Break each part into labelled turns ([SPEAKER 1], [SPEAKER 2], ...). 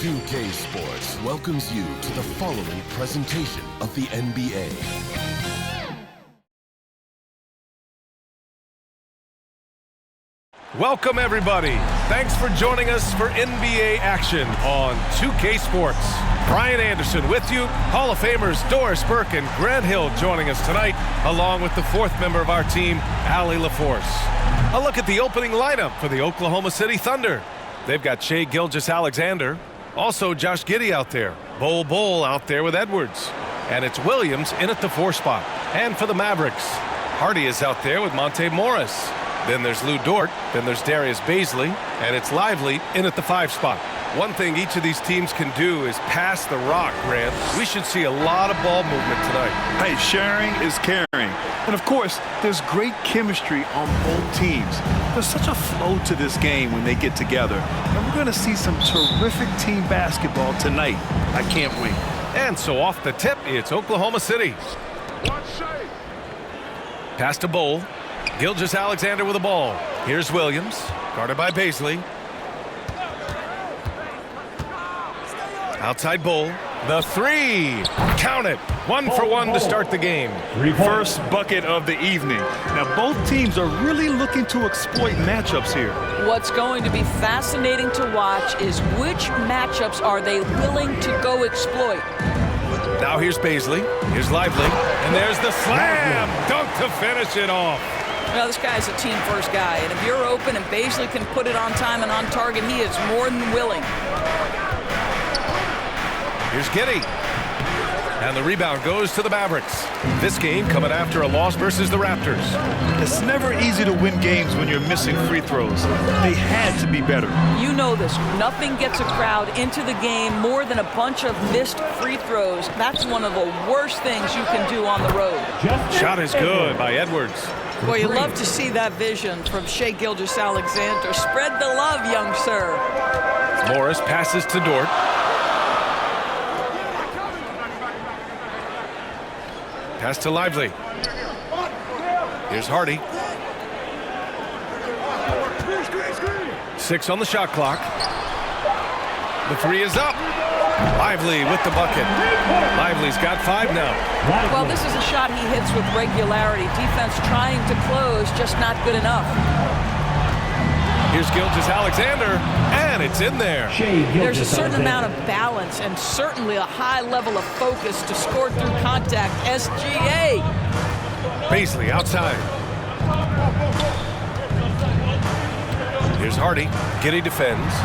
[SPEAKER 1] 2K Sports welcomes you to the following presentation of the NBA.
[SPEAKER 2] Welcome, everybody. Thanks for joining us for NBA action on 2K Sports. Brian Anderson with you. Hall of Famers Doris Burke and Grant Hill joining us tonight, along with the fourth member of our team, Allie LaForce. A look at the opening lineup for the Oklahoma City Thunder. They've got gilgeous-alexander, also Josh Giddey out there, Bol out there with Edwards, and it's Williams in at the 4 spot. And for the Mavericks, Hardy is out there with Monte Morris. Then there's Lou Dort, then there's Darius Baisley, and it's Lively in at the 5 spot. One thing each of these teams can do is pass the rock, Grant. We should see a lot of ball movement tonight.
[SPEAKER 3] Hey, sharing is caring. And of course, there's great chemistry on both teams. There's such a flow to this game when they get together. And we're going to see some terrific team basketball tonight. I can't wait.
[SPEAKER 2] And so off the tip, it's Oklahoma City. Pass to Bol. Gilgeous-Alexander with the ball. Here's Williams, guarded by Baisley. Outside Bol. The 3. Count it. 1 for 1 to start the game.
[SPEAKER 3] First bucket of the evening. Now, both teams are really looking to exploit matchups here.
[SPEAKER 4] What's going to be fascinating to watch is which matchups are they willing to go exploit.
[SPEAKER 2] Now here's Baisley. Here's Lively. And there's the slam. Dunk to finish it off.
[SPEAKER 4] Well, this guy's a team-first guy, and if you're open and Baisley can put it on time and on target, he is more than willing.
[SPEAKER 2] Here's Giddey. And the rebound goes to the Mavericks. This game coming after a loss versus the Raptors.
[SPEAKER 3] It's never easy to win games when you're missing free throws. They had to be better.
[SPEAKER 4] You know this. Nothing gets a crowd into the game more than a bunch of missed free throws. That's one of the worst things you can do on the road.
[SPEAKER 2] Shot is good by Edwards.
[SPEAKER 4] Boy, you love to see that vision from Shai Gilgeous-Alexander. Spread the love, young sir.
[SPEAKER 2] Morris passes to Dort. Pass to Lively. Here's Hardy. 6 on the shot clock. The 3 is up. Lively with the bucket. Lively's got 5 now.
[SPEAKER 4] Well, this is a shot he hits with regularity. Defense trying to close, just not good enough.
[SPEAKER 2] Here's Gilgeous-Alexander, and it's in there.
[SPEAKER 4] There's a certain amount of balance and certainly a high level of focus to score through contact. SGA.
[SPEAKER 2] Baisley outside. Here's Hardy. Giddey defends.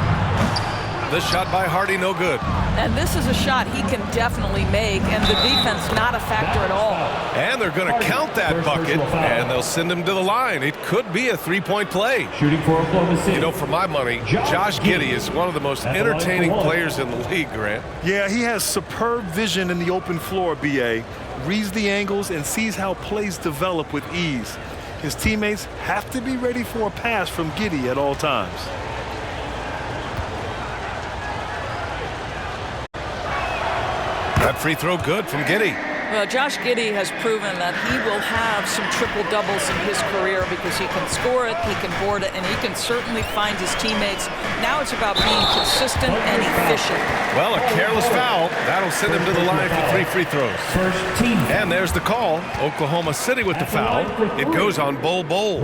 [SPEAKER 2] The shot by Hardy, no good.
[SPEAKER 4] And this is a shot he can definitely make, and the defense not a factor at all.
[SPEAKER 2] And they're going to count that bucket, and they'll send him to the line. It could be a 3-point play.
[SPEAKER 5] Shooting for Oklahoma City.
[SPEAKER 2] You know, for my money, Josh Giddey is one of the most entertaining players in the league, Grant.
[SPEAKER 3] Yeah, he has superb vision in the open floor, B.A. Reads the angles and sees how plays develop with ease. His teammates have to be ready for a pass from Giddey at all times.
[SPEAKER 2] That free throw good from Giddey.
[SPEAKER 4] Well, Josh Giddey has proven that he will have some triple-doubles in his career because he can score it, he can board it, and he can certainly find his teammates. Now it's about being consistent and efficient.
[SPEAKER 2] Well, a careless foul. That'll send him to the line for 3 free throws. And there's the call. Oklahoma City with the foul. It goes on Bol.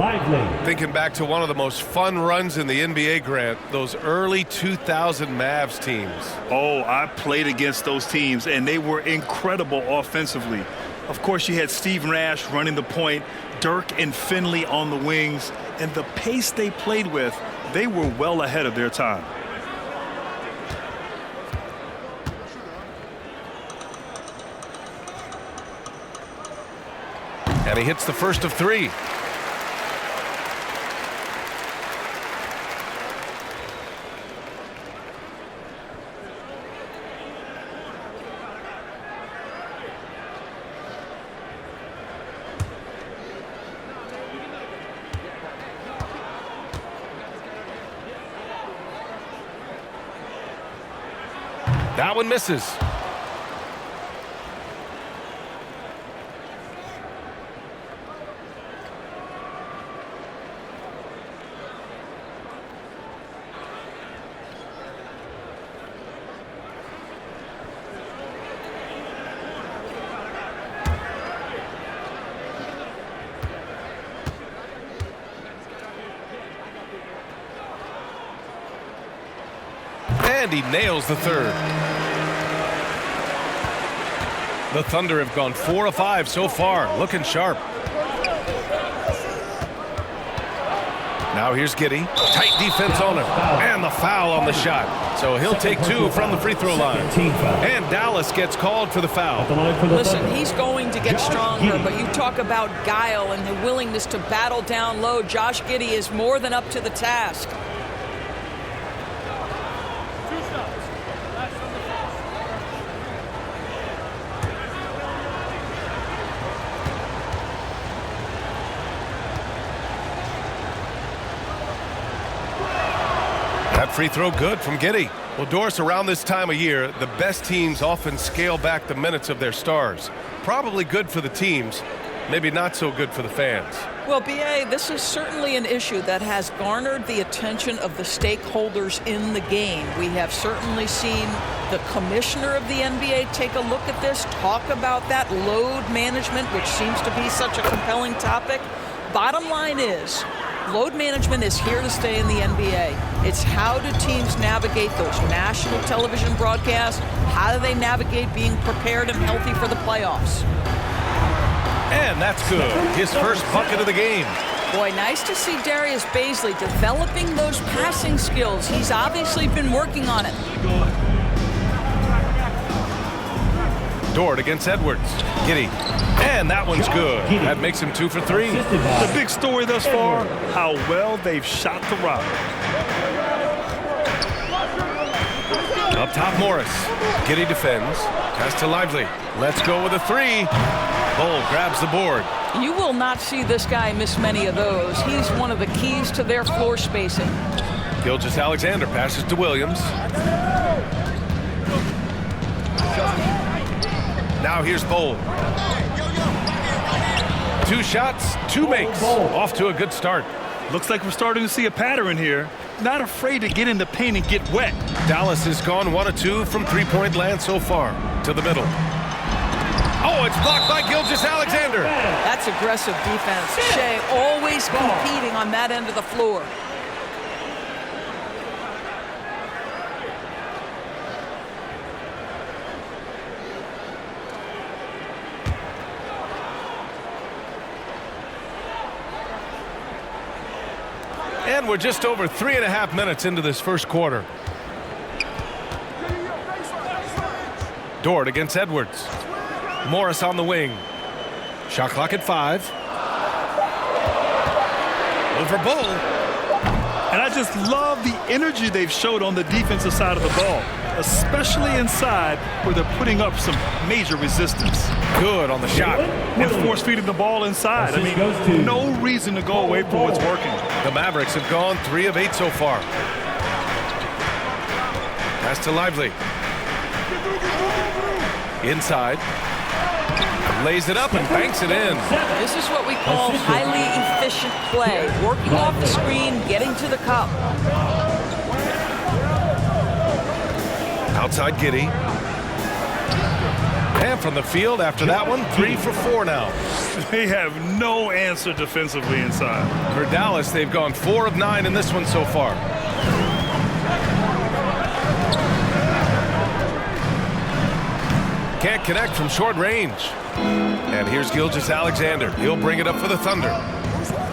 [SPEAKER 2] Thinking back to one of the most fun runs in the NBA, Grant, those early 2000 Mavs teams.
[SPEAKER 3] Oh, I played against those teams, and they were incredible offensively. Of course, you had Steve Nash running the point, Dirk and Finley on the wings, and the pace they played with, they were well ahead of their time.
[SPEAKER 2] And he hits the first of 3. That one misses. And he nails the third. The Thunder have gone 4 of 5 so far, looking sharp. Now here's Giddey. Tight defense on him. And the foul on the shot. So he'll take 2 from the free throw line. And Dallas gets called for the foul.
[SPEAKER 4] Listen, he's going to get stronger, but you talk about guile and the willingness to battle down low. Josh Giddey is more than up to the task.
[SPEAKER 2] Free throw good from Giddey. Well, Doris, around this time of year, the best teams often scale back the minutes of their stars. Probably good for the teams, maybe not so good for the fans.
[SPEAKER 4] Well, B.A., this is certainly an issue that has garnered the attention of the stakeholders in the game. We have certainly seen the commissioner of the NBA take a look at this, talk about that load management, which seems to be such a compelling topic. Bottom line is, load management is here to stay in the NBA. It's how do teams navigate those national television broadcasts? How do they navigate being prepared and healthy for the playoffs?
[SPEAKER 2] And that's good. His first bucket of the game.
[SPEAKER 4] Boy, nice to see Darius Baisley developing those passing skills. He's obviously been working on it.
[SPEAKER 2] Dort against Edwards. Giddey. And that one's good. That makes him 2 for 3.
[SPEAKER 3] The big story thus far, how well they've shot the rock.
[SPEAKER 2] Up top, Morris. Giddey defends. Pass to Lively. Let's go with a 3. Bull grabs the board.
[SPEAKER 4] You will not see this guy miss many of those. He's one of the keys to their floor spacing.
[SPEAKER 2] Gilgeous-Alexander passes to Williams. Now here's Bull. 2 shots, 2 makes. Off to a good start.
[SPEAKER 3] Looks like we're starting to see a pattern here. Not afraid to get in the paint and get wet.
[SPEAKER 2] Dallas has gone 1 of 2 from three-point land so far. To the middle. Oh, it's blocked by Gilgeous-Alexander.
[SPEAKER 4] That's aggressive defense. Shea always competing on that end of the floor.
[SPEAKER 2] And we're just over 3.5 minutes into this first quarter. Dort against Edwards. Morris on the wing. Shot clock at 5. Over Bull.
[SPEAKER 3] And I just love the energy they've showed on the defensive side of the ball, especially inside where they're putting up some major resistance.
[SPEAKER 2] Good on the shot.
[SPEAKER 3] And force feeding the ball inside. I mean, no reason to go away from what's working.
[SPEAKER 2] The Mavericks have gone 3 of 8 so far. Pass to Lively. Inside. Lays it up and banks it in.
[SPEAKER 4] This is what we call highly efficient play. Working off the screen, getting to the cup.
[SPEAKER 2] Outside Giddey. And from the field after that one, 3 for 4 now.
[SPEAKER 3] They have no answer defensively inside.
[SPEAKER 2] For Dallas, they've gone 4 of 9 in this one so far. Can't connect from short range. And here's Gilgeous-Alexander. He'll bring it up for the Thunder.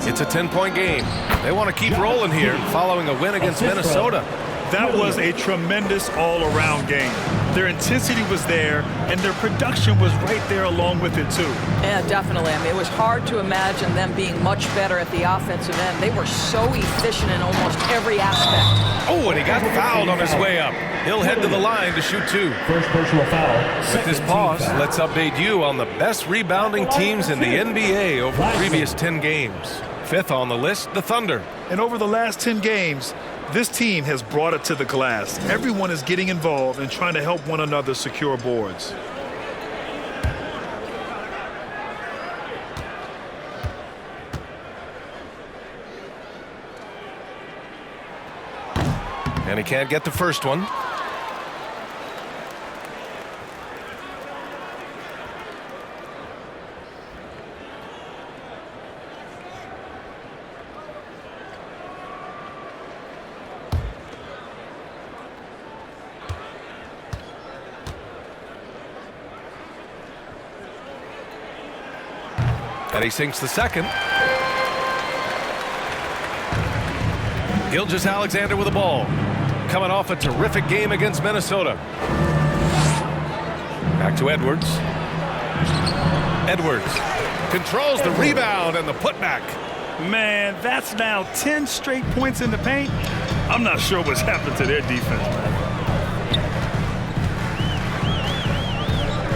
[SPEAKER 2] It's a 10-point game. They want to keep rolling here following a win against Minnesota.
[SPEAKER 3] That was a tremendous all-around game. Their intensity was there, and their production was right there along with it, too.
[SPEAKER 4] Yeah, definitely. I mean, it was hard to imagine them being much better at the offensive end. They were so efficient in almost every aspect.
[SPEAKER 2] Oh, and he got fouled on his way up. He'll head to the line to shoot 2.
[SPEAKER 5] First personal foul.
[SPEAKER 2] With this pause, let's update you on the best rebounding teams in the NBA over the previous 10 games. 5th on the list, the Thunder.
[SPEAKER 3] And over the last 10 games, this team has brought it to the glass. Everyone is getting involved and trying to help one another secure boards.
[SPEAKER 2] And he can't get the first one. And he sinks the second. Gilgeous-Alexander with the ball. Coming off a terrific game against Minnesota. Back to Edwards. Edwards controls the rebound and the putback.
[SPEAKER 3] Man, that's now 10 straight points in the paint. I'm not sure what's happened to their defense, man.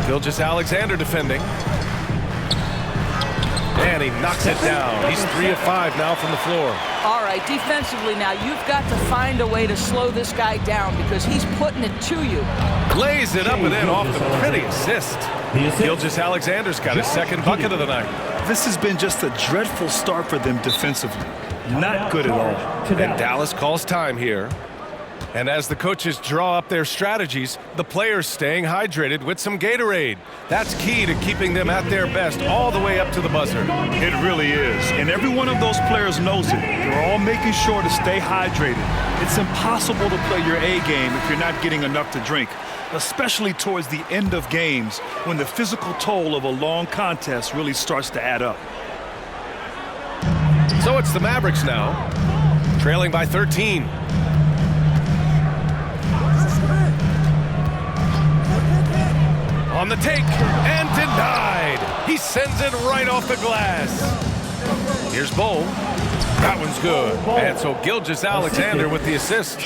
[SPEAKER 2] Gilgeous-Alexander defending. And he knocks it down. He's 3 of 5 now from the floor.
[SPEAKER 4] All right, defensively now, you've got to find a way to slow this guy down because he's putting it to you.
[SPEAKER 2] Lays it up and in off the pretty assist. Gilgeous-Alexander's got his second bucket of the night.
[SPEAKER 3] This has been just a dreadful start for them defensively. Not good at all.
[SPEAKER 2] And Dallas calls time here. And as the coaches draw up their strategies, the players staying hydrated with some Gatorade. That's key to keeping them at their best all the way up to the buzzer.
[SPEAKER 3] It really is. And every one of those players knows it. They're all making sure to stay hydrated. It's impossible to play your A game if you're not getting enough to drink, especially towards the end of games when the physical toll of a long contest really starts to add up.
[SPEAKER 2] So it's the Mavericks now, trailing by 13. On the take, and denied. He sends it right off the glass. Here's Bowl. That one's good. And so Gilgeous-Alexander with the assist.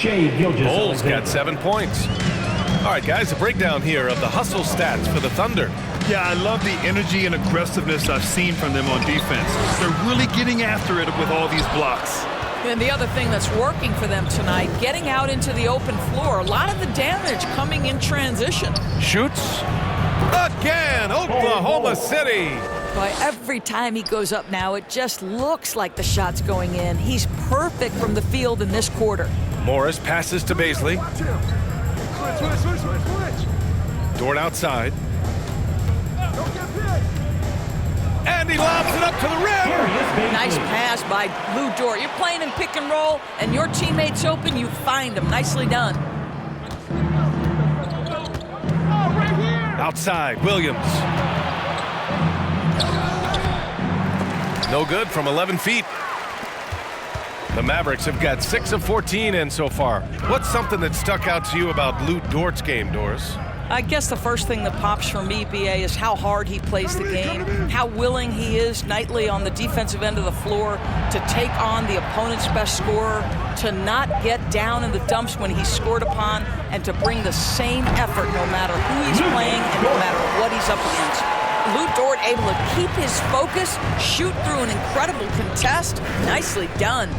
[SPEAKER 2] Bowl's got 7 points. All right, guys, a breakdown here of the hustle stats for the Thunder.
[SPEAKER 3] Yeah, I love the energy and aggressiveness I've seen from them on defense. They're really getting after it with all these blocks.
[SPEAKER 4] And the other thing that's working for them tonight, getting out into the open floor. A lot of the damage coming in transition.
[SPEAKER 2] Shoots. Again, Oklahoma City.
[SPEAKER 4] Boy, every time he goes up now, it just looks like the shot's going in. He's perfect from the field in this quarter.
[SPEAKER 2] Morris passes to Baisley. Dort outside. And he lobs it up to the rim.
[SPEAKER 4] Nice pass by Lou Dort. You're playing in pick and roll, and your teammate's open, you find him. Nicely done.
[SPEAKER 2] Outside, Williams. No good from 11 feet. The Mavericks have got 6 of 14 in so far. What's something that stuck out to you about Lou Dort's game, Doris?
[SPEAKER 4] I guess the first thing that pops for me, BA, is how hard he plays the game, how willing he is nightly on the defensive end of the floor to take on the opponent's best scorer, to not get down in the dumps when he's scored upon, and to bring the same effort no matter who he's playing and no matter what he's up against. Lou Dort able to keep his focus, shoot through an incredible contest. Nicely done.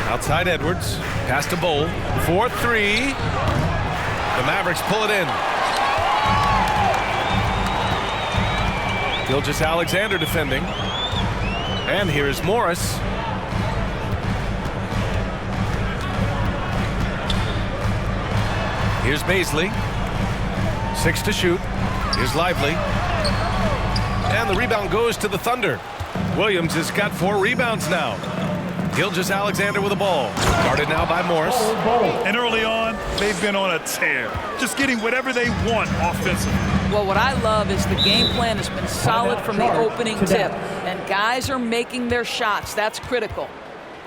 [SPEAKER 2] Outside Edwards, pass to Bowl, 4-3. The Mavericks pull it in. Gilgeous-Alexander defending. And here's Morris. Here's Baisley. 6 to shoot. Here's Lively. And the rebound goes to the Thunder. Williams has got 4 rebounds now. Gilgeous-Alexander with the ball. Guarded now by Morris.
[SPEAKER 3] And early on, they've been on a tear. Just getting whatever they want offensively.
[SPEAKER 4] Well, what I love is the game plan has been solid from the opening tip. And guys are making their shots. That's critical.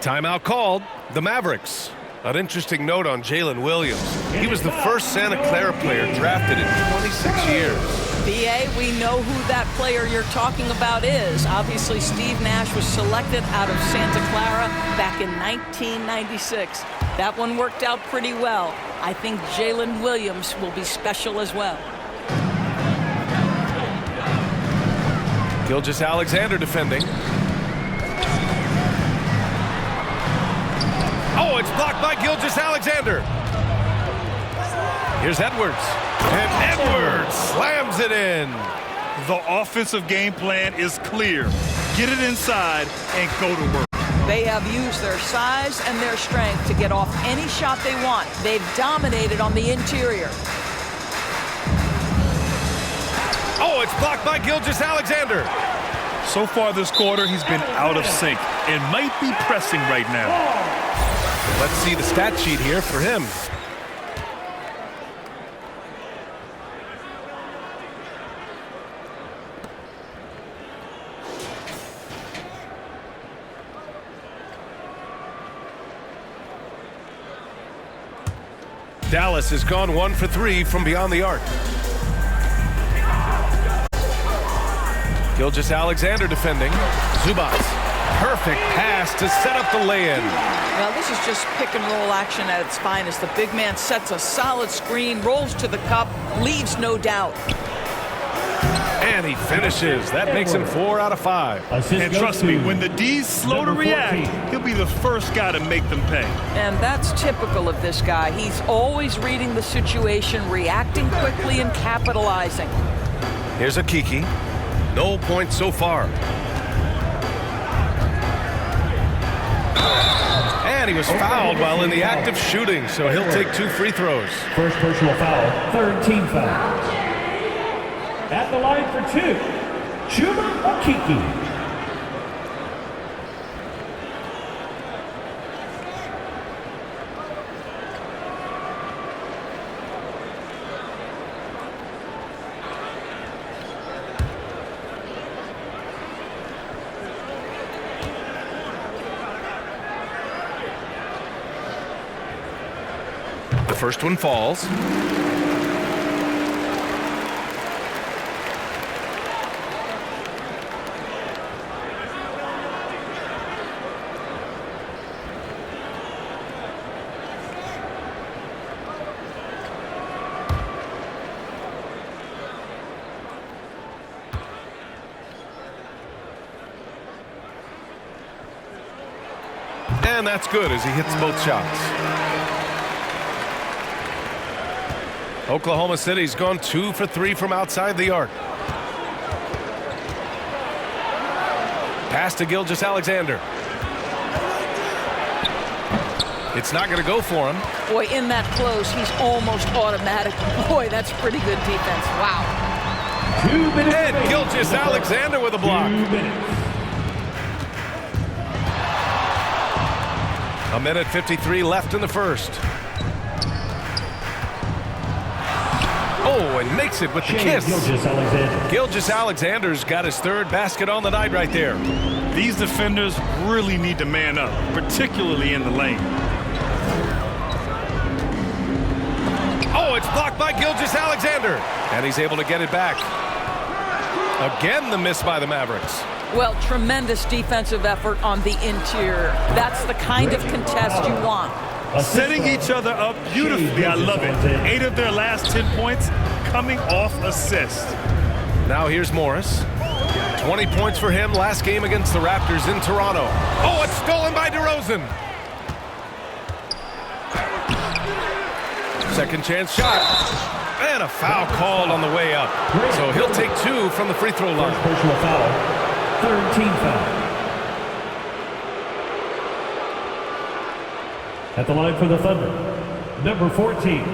[SPEAKER 2] Timeout called. The Mavericks. An interesting note on Jalen Williams. He was the first Santa Clara player drafted in 26 years.
[SPEAKER 4] BA, we know who that player you're talking about is. Obviously, Steve Nash was selected out of Santa Clara back in 1996. That one worked out pretty well. I think Jalen Williams will be special as well.
[SPEAKER 2] Gilgeous-Alexander defending. Oh, it's blocked by Gilgeous-Alexander. Here's Edwards. And Edwards slams it in.
[SPEAKER 3] The offensive game plan is clear. Get it inside and go to work.
[SPEAKER 4] They have used their size and their strength to get off any shot they want. They've dominated on the interior.
[SPEAKER 2] Oh, it's blocked by Gilgeous-Alexander.
[SPEAKER 3] So far this quarter, he's been out of sync and might be pressing right now.
[SPEAKER 2] Let's see the stat sheet here for him. Dallas has gone 1 for 3 from beyond the arc. Gilgeous-Alexander defending. Zubats. Perfect pass to set up the lay-in.
[SPEAKER 4] Well, this is just pick and roll action at its finest. The big man sets a solid screen, rolls to the cup, leaves no doubt.
[SPEAKER 2] And he finishes. That makes him 4 out of 5.
[SPEAKER 3] And trust me, when the D's slow to react, he'll be the first guy to make them pay.
[SPEAKER 4] And that's typical of this guy. He's always reading the situation, reacting quickly and capitalizing.
[SPEAKER 2] Here's a Kiki. No points so far. And he was fouled while in the act of shooting, so he'll take 2 free throws.
[SPEAKER 5] First personal foul, third team foul. At the line for 2, Chuma Okiki.
[SPEAKER 2] The first one falls. And that's good as he hits both shots. Oklahoma City's gone 2 for 3 from outside the arc. Pass to Gilgeous-Alexander. It's not going to go for him.
[SPEAKER 4] Boy, in that close, he's almost automatic. Boy, that's pretty good defense. Wow.
[SPEAKER 5] 2 minutes.
[SPEAKER 2] And Gilgeous-Alexander with a block.
[SPEAKER 5] 2 minutes.
[SPEAKER 2] A minute 53 left in the first. Oh, and makes it with the kiss. Gilgeous-Alexander's got his 3rd basket on the night right there.
[SPEAKER 3] These defenders really need to man up, particularly in the lane.
[SPEAKER 2] Oh, it's blocked by Gilgeous-Alexander. And he's able to get it back. Again, the miss by the Mavericks.
[SPEAKER 4] Well, tremendous defensive effort on the interior. That's the kind of contest you want.
[SPEAKER 3] Setting each other up beautifully. I love it. 8 of their last 10 points coming off assist.
[SPEAKER 2] Now here's Morris. 20 points for him last game against the Raptors in Toronto. Oh, it's stolen by DeRozan. Second chance shot. And a foul called on the way up. So he'll take 2 from the free throw line.
[SPEAKER 5] Personal foul, 3rd team foul. At the line for the Thunder, number 14.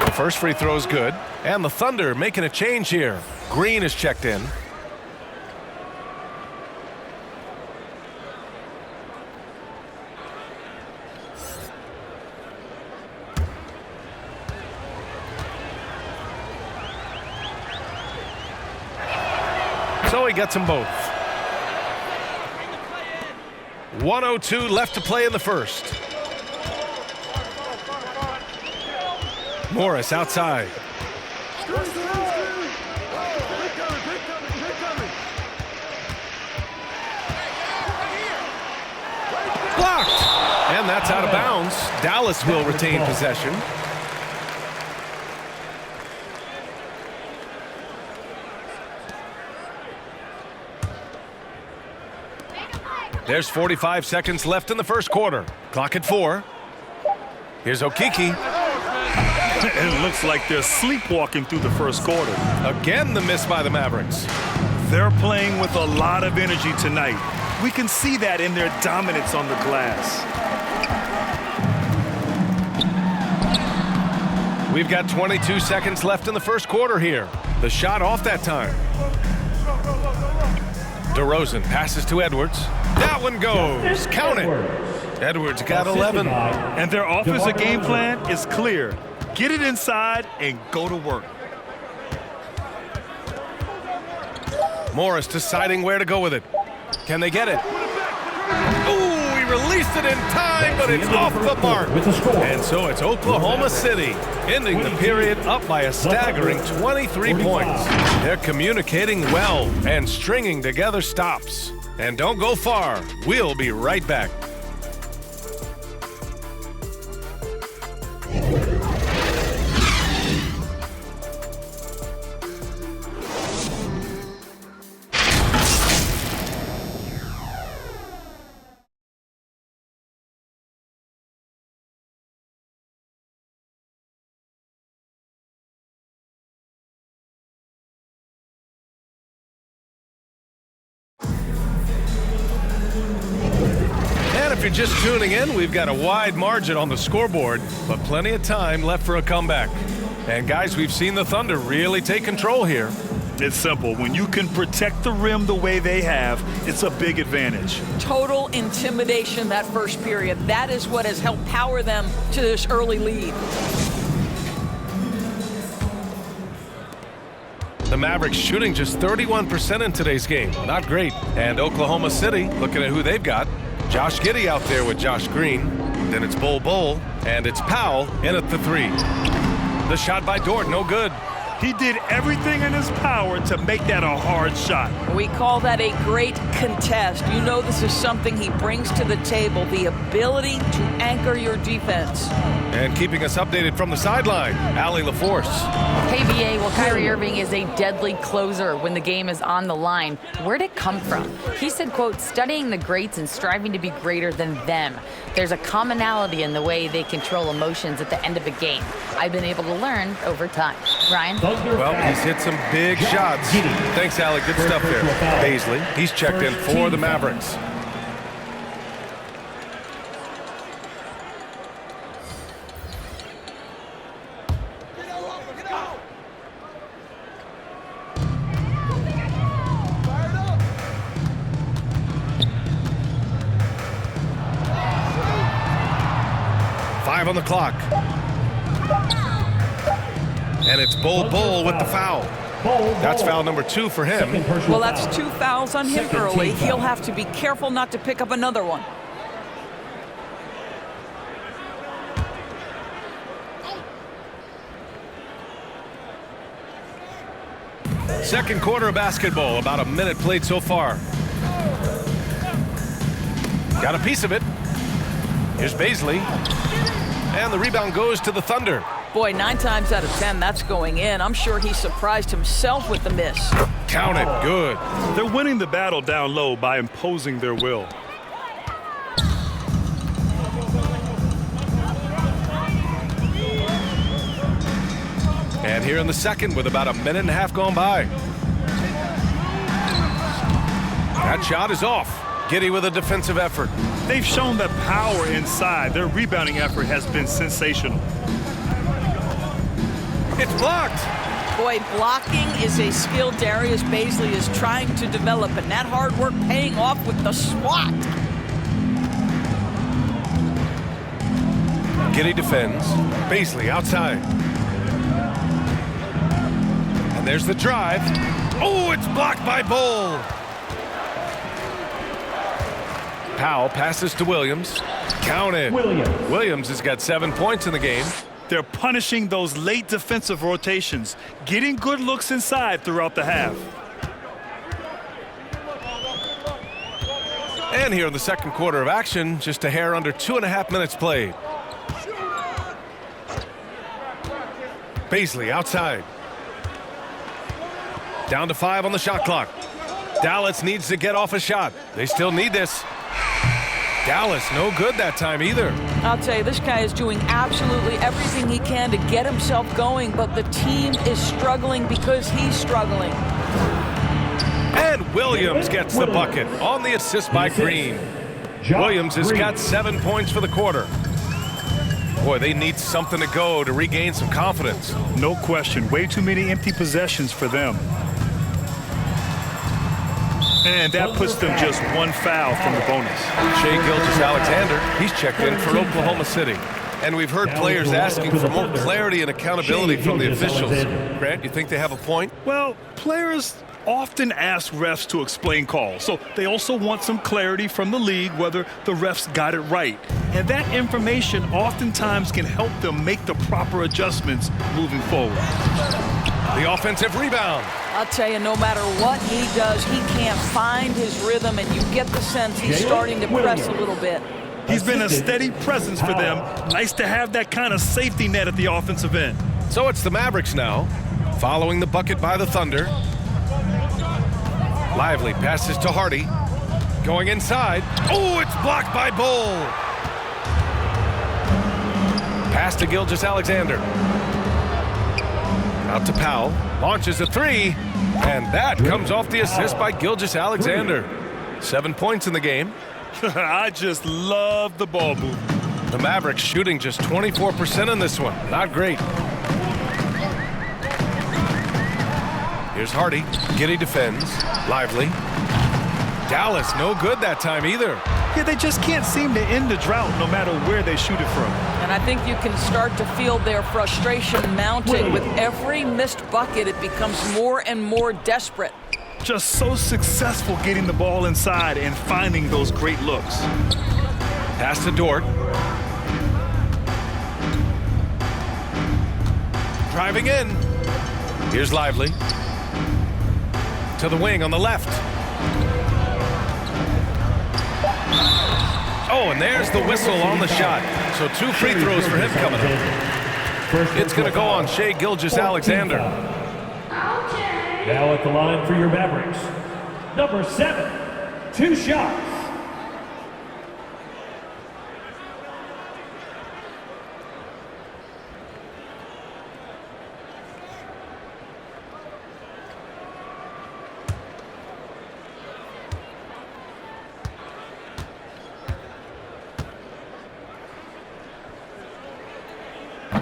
[SPEAKER 2] The first free throw is good. And the Thunder making a change here. Green is checked in. So he gets them both. 1:02 left to play in the first. Morris outside. Blocked. And that's out of bounds. Dallas will retain possession. There's 45 seconds left in the first quarter. Clock at 4. Here's Okiki.
[SPEAKER 3] It looks like they're sleepwalking through the first quarter.
[SPEAKER 2] Again, the miss by the Mavericks.
[SPEAKER 3] They're playing with a lot of energy tonight. We can see that in their dominance on the glass.
[SPEAKER 2] We've got 22 seconds left in the first quarter here. The shot off that time. DeRozan passes to Edwards. That one goes. Count it. Edwards got 11.
[SPEAKER 3] And their offensive game plan is clear. Get it inside and go to work.
[SPEAKER 2] Morris deciding where to go with it. Can they get it? Ooh, he released it in time, but it's off the mark. And so it's Oklahoma City ending the period up by a staggering 23 points. They're communicating well and stringing together stops. And don't go far. We'll be right back. If you're just tuning in, we've got a wide margin on the scoreboard, but plenty of time left for a comeback. And guys, we've seen the Thunder really take control here.
[SPEAKER 3] It's simple. When you can protect the rim the way they have, it's a big advantage.
[SPEAKER 4] Total intimidation that first period. That is what has helped power them to this early lead.
[SPEAKER 2] The Mavericks shooting just 31% in today's game. Not great. And Oklahoma City, looking at who they've got. Josh Giddey out there with Josh Green. Then it's Bol, and it's Powell in at the 3. The shot by Dort, no good.
[SPEAKER 3] He did everything in his power to make that a hard shot.
[SPEAKER 4] We call that a great contest. You know this is something he brings to the table, the ability to anchor your defense.
[SPEAKER 2] And keeping us updated from the sideline, Allie LaForce.
[SPEAKER 6] Hey, VA, well, Kyrie Irving is a deadly closer when the game is on the line. Where'd it come from? He said, quote, studying the greats and striving to be greater than them. There's a commonality in the way they control emotions at the end of a game. I've been able to learn over time. Ryan?
[SPEAKER 2] Well, he's hit some big shots. Thanks, Allie. Good stuff there. Paisley, he's checked in for the Mavericks. On the clock. And it's Bol with the foul. That's foul number 2 for him.
[SPEAKER 4] Well, that's 2 fouls on him early. He'll have to be careful not to pick up another one.
[SPEAKER 2] Second quarter of basketball, about a minute played so far. Got a piece of it. Here's Paisley. And the rebound goes to the Thunder.
[SPEAKER 4] Boy, 9 times out of 10, that's going in. I'm sure he surprised himself with the miss.
[SPEAKER 2] Count it. Good.
[SPEAKER 3] They're winning the battle down low by imposing their will.
[SPEAKER 2] And here in the second with about a minute and a half gone by. That shot is off. Giddey with a defensive effort.
[SPEAKER 3] They've shown the power inside. Their rebounding effort has been sensational.
[SPEAKER 2] It's blocked.
[SPEAKER 4] Boy, blocking is a skill Darius Bazley is trying to develop, and that hard work paying off with the swat.
[SPEAKER 2] Giddey defends. Bazley outside. And there's the drive. Oh, it's blocked by Bol. Powell passes to Williams. Count it. Williams has got 7 points in the game.
[SPEAKER 3] They're punishing those late defensive rotations, getting good looks inside throughout the half.
[SPEAKER 2] And here in the second quarter of action, just a hair under 2.5 minutes played. Bazley outside. Down to 5 on the shot clock. Dallas needs to get off a shot. They still need this. Dallas, no good that time either.
[SPEAKER 4] I'll tell you, this guy is doing absolutely everything he can to get himself going, but the team is struggling because he's struggling.
[SPEAKER 2] And Williams gets the bucket on the assist by Green. Williams has got 7 points for the quarter. Boy, they need something to go to regain some confidence.
[SPEAKER 3] No question. Way too many empty possessions for them. And that puts them just one foul from the bonus.
[SPEAKER 2] Shai Gilgeous-Alexander, he's checked in for Oklahoma City. And we've heard players asking for more clarity and accountability from the officials. Grant, you think they have a point?
[SPEAKER 3] Well, players often ask refs to explain calls, so they also want some clarity from the league whether the refs got it right. And that information oftentimes can help them make the proper adjustments moving forward.
[SPEAKER 2] The offensive rebound.
[SPEAKER 4] I'll tell you, no matter what he does, he can't find his rhythm, and you get the sense he's starting to press a little bit.
[SPEAKER 3] He's been a steady presence for them. Nice to have that kind of safety net at the offensive end.
[SPEAKER 2] So it's the Mavericks now, following the bucket by the Thunder. Lively passes to Hardy. Going inside. Oh, it's blocked by Bull. Pass to Gilgeous-Alexander. Out to Powell. Launches a three. And that comes off the assist by Gilgeous-Alexander. 7 points in the game.
[SPEAKER 3] I just love the ball movement.
[SPEAKER 2] The Mavericks shooting just 24% in this one. Not great. Here's Hardy. Giddey defends. Lively. Dallas, no good that time either.
[SPEAKER 3] Yeah, they just can't seem to end the drought no matter where they shoot it from.
[SPEAKER 4] And I think you can start to feel their frustration mounting. With every missed bucket, it becomes more and more desperate.
[SPEAKER 3] Just so successful getting the ball inside and finding those great looks.
[SPEAKER 2] Pass to Dort. Driving in. Here's Lively. To the wing on the left. Oh, and there's the whistle on the shot. So 2 free throws for him coming up. It's going to go on Shai Gilgeous-Alexander.
[SPEAKER 5] Now at the line for your Mavericks, number 7, 2 shots.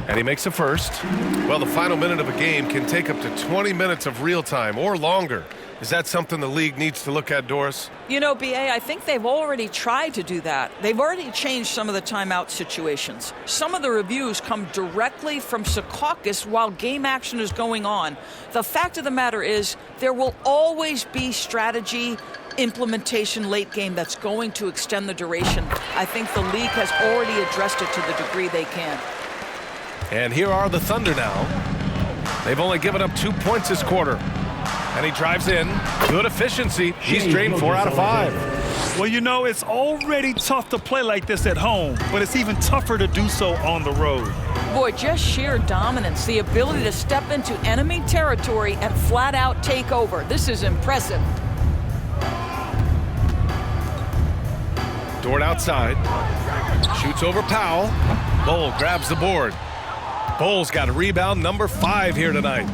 [SPEAKER 2] And he makes a first. Well, the final minute of a game can take up to 20 minutes of real time or longer. Is that something the league needs to look at, Doris?
[SPEAKER 4] You know, B.A., I think they've already tried to do that. They've already changed some of the timeout situations. Some of the reviews come directly from Secaucus while game action is going on. The fact of the matter is there will always be strategy implementation late game that's going to extend the duration. I think the league has already addressed it to the degree they can.
[SPEAKER 2] And here are the Thunder now. They've only given up 2 points this quarter. And he drives in. Good efficiency. He's drained 4 out of 5.
[SPEAKER 3] Well, you know, it's already tough to play like this at home, but it's even tougher to do so on the road.
[SPEAKER 4] Boy, just sheer dominance, the ability to step into enemy territory and flat out take over. This is impressive.
[SPEAKER 2] Dort outside. Shoots over Powell. Bull grabs the board. Bull's got a rebound number 5 here tonight.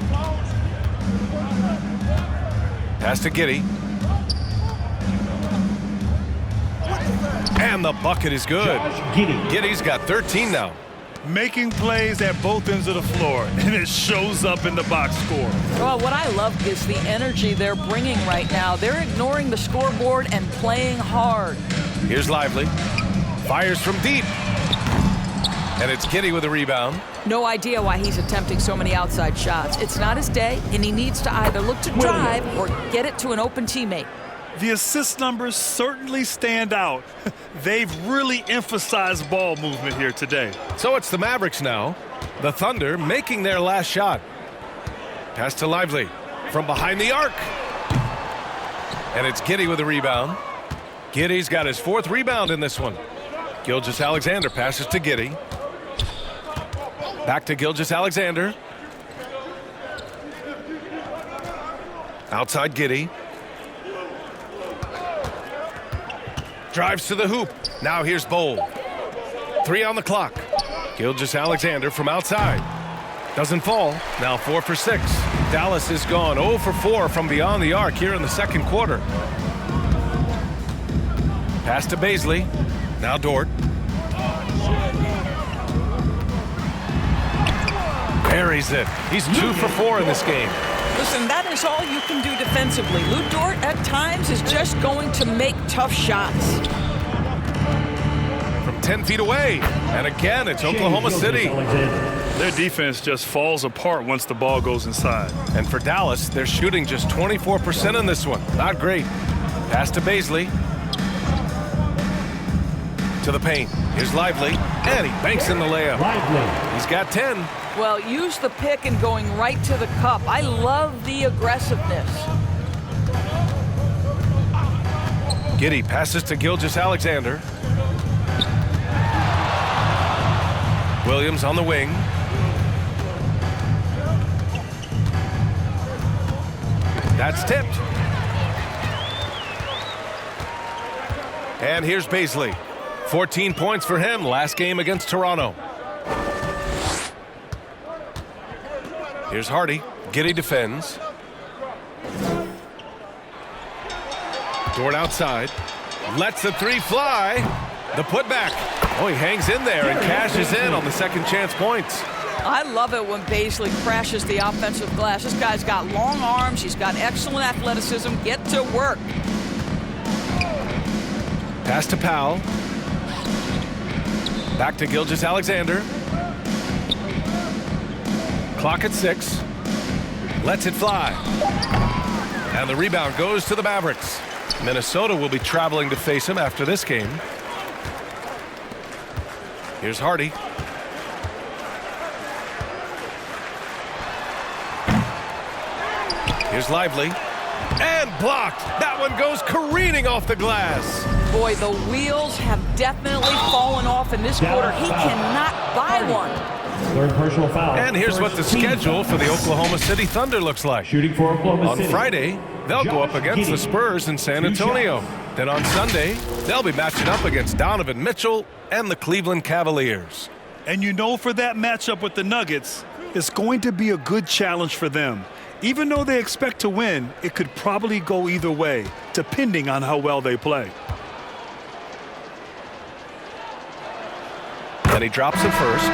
[SPEAKER 2] Pass to Giddey. And the bucket is good. Giddey's got 13 now.
[SPEAKER 3] Making plays at both ends of the floor, and it shows up in the box score.
[SPEAKER 4] Well, what I love is the energy they're bringing right now. They're ignoring the scoreboard and playing hard.
[SPEAKER 2] Here's Lively. Fires from deep. And it's Giddey with a rebound.
[SPEAKER 4] No idea why he's attempting so many outside shots. It's not his day, and he needs to either look to drive or get it to an open teammate.
[SPEAKER 3] The assist numbers certainly stand out. They've really emphasized ball movement here today.
[SPEAKER 2] So it's the Mavericks now. The Thunder making their last shot. Pass to Lively from behind the arc. And it's Giddey with a rebound. Giddey's got his 4th rebound in this one. Gilgeous-Alexander passes to Giddey. Back to Gilgeous-Alexander. Outside Giddey. Drives to the hoop. Now here's Bowl. 3 on the clock. Gilgeous-Alexander from outside. Doesn't fall. Now 4 for 6. Dallas has gone 0 for 4 from beyond the arc here in the second quarter. Pass to Baisley. Now Dort. Buries it. He's 2 for 4 in this game.
[SPEAKER 4] This and that is all you can do defensively. Lou Dort, at times, is just going to make tough shots.
[SPEAKER 2] From 10 feet away, and again, it's Oklahoma City.
[SPEAKER 3] Their defense just falls apart once the ball goes inside.
[SPEAKER 2] And for Dallas, they're shooting just 24% in this one. Not great. Pass to Baisley. To the paint. Here's Lively, and he banks in the layup. He's got 10.
[SPEAKER 4] Well, use the pick and going right to the cup. I love the aggressiveness.
[SPEAKER 2] Giddey passes to Gilgeous-Alexander. Williams on the wing. That's tipped. And here's Baisley. 14 points for him last game against Toronto. Here's Hardy. Giddey defends. Dort outside. Lets the three fly. The putback. Oh, he hangs in there and cashes in on the second chance points.
[SPEAKER 4] I love it when Baisley crashes the offensive glass. This guy's got long arms. He's got excellent athleticism. Get to work.
[SPEAKER 2] Pass to Powell. Back to Gilgeous-Alexander. Clock at 6. Lets it fly. And the rebound goes to the Mavericks. Minnesota will be traveling to face him after this game. Here's Hardy. Here's Lively. And blocked. That one goes careening off the glass.
[SPEAKER 4] Boy, the wheels have definitely fallen off in this quarter. He cannot buy one.
[SPEAKER 5] Third personal foul.
[SPEAKER 2] And here's what the schedule for the Oklahoma City Thunder looks like.
[SPEAKER 5] Shooting for Oklahoma City.
[SPEAKER 2] On Friday, they'll go up against the Spurs in San Antonio. Then on Sunday, they'll be matching up against Donovan Mitchell and the Cleveland Cavaliers.
[SPEAKER 3] And you know, for that matchup with the Nuggets, it's going to be a good challenge for them. Even though they expect to win, it could probably go either way, depending on how well they play.
[SPEAKER 2] And he drops it first.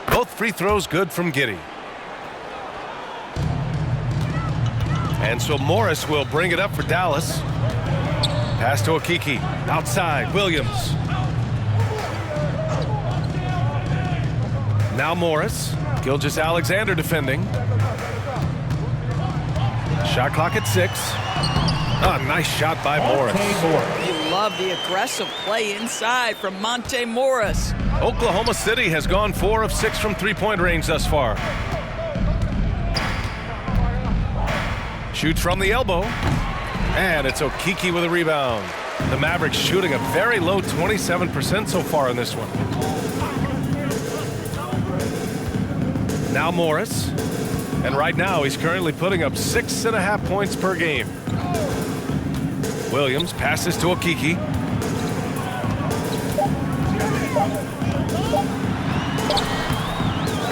[SPEAKER 2] Both free throws good from Giddey. And so Morris will bring it up for Dallas. Pass to Okiki. Outside, Williams. Now Morris. Gilgeous-Alexander defending. Shot clock at 6. Oh, nice shot by Morris.
[SPEAKER 4] You love the aggressive play inside from Monte Morris.
[SPEAKER 2] Oklahoma City has gone 4 of 6 from three-point range thus far. Shoots from the elbow. And it's Okiki with a rebound. The Mavericks shooting a very low 27% so far in this one. Now Morris. And right now he's currently putting up 6.5 points per game. Williams passes to Okiki.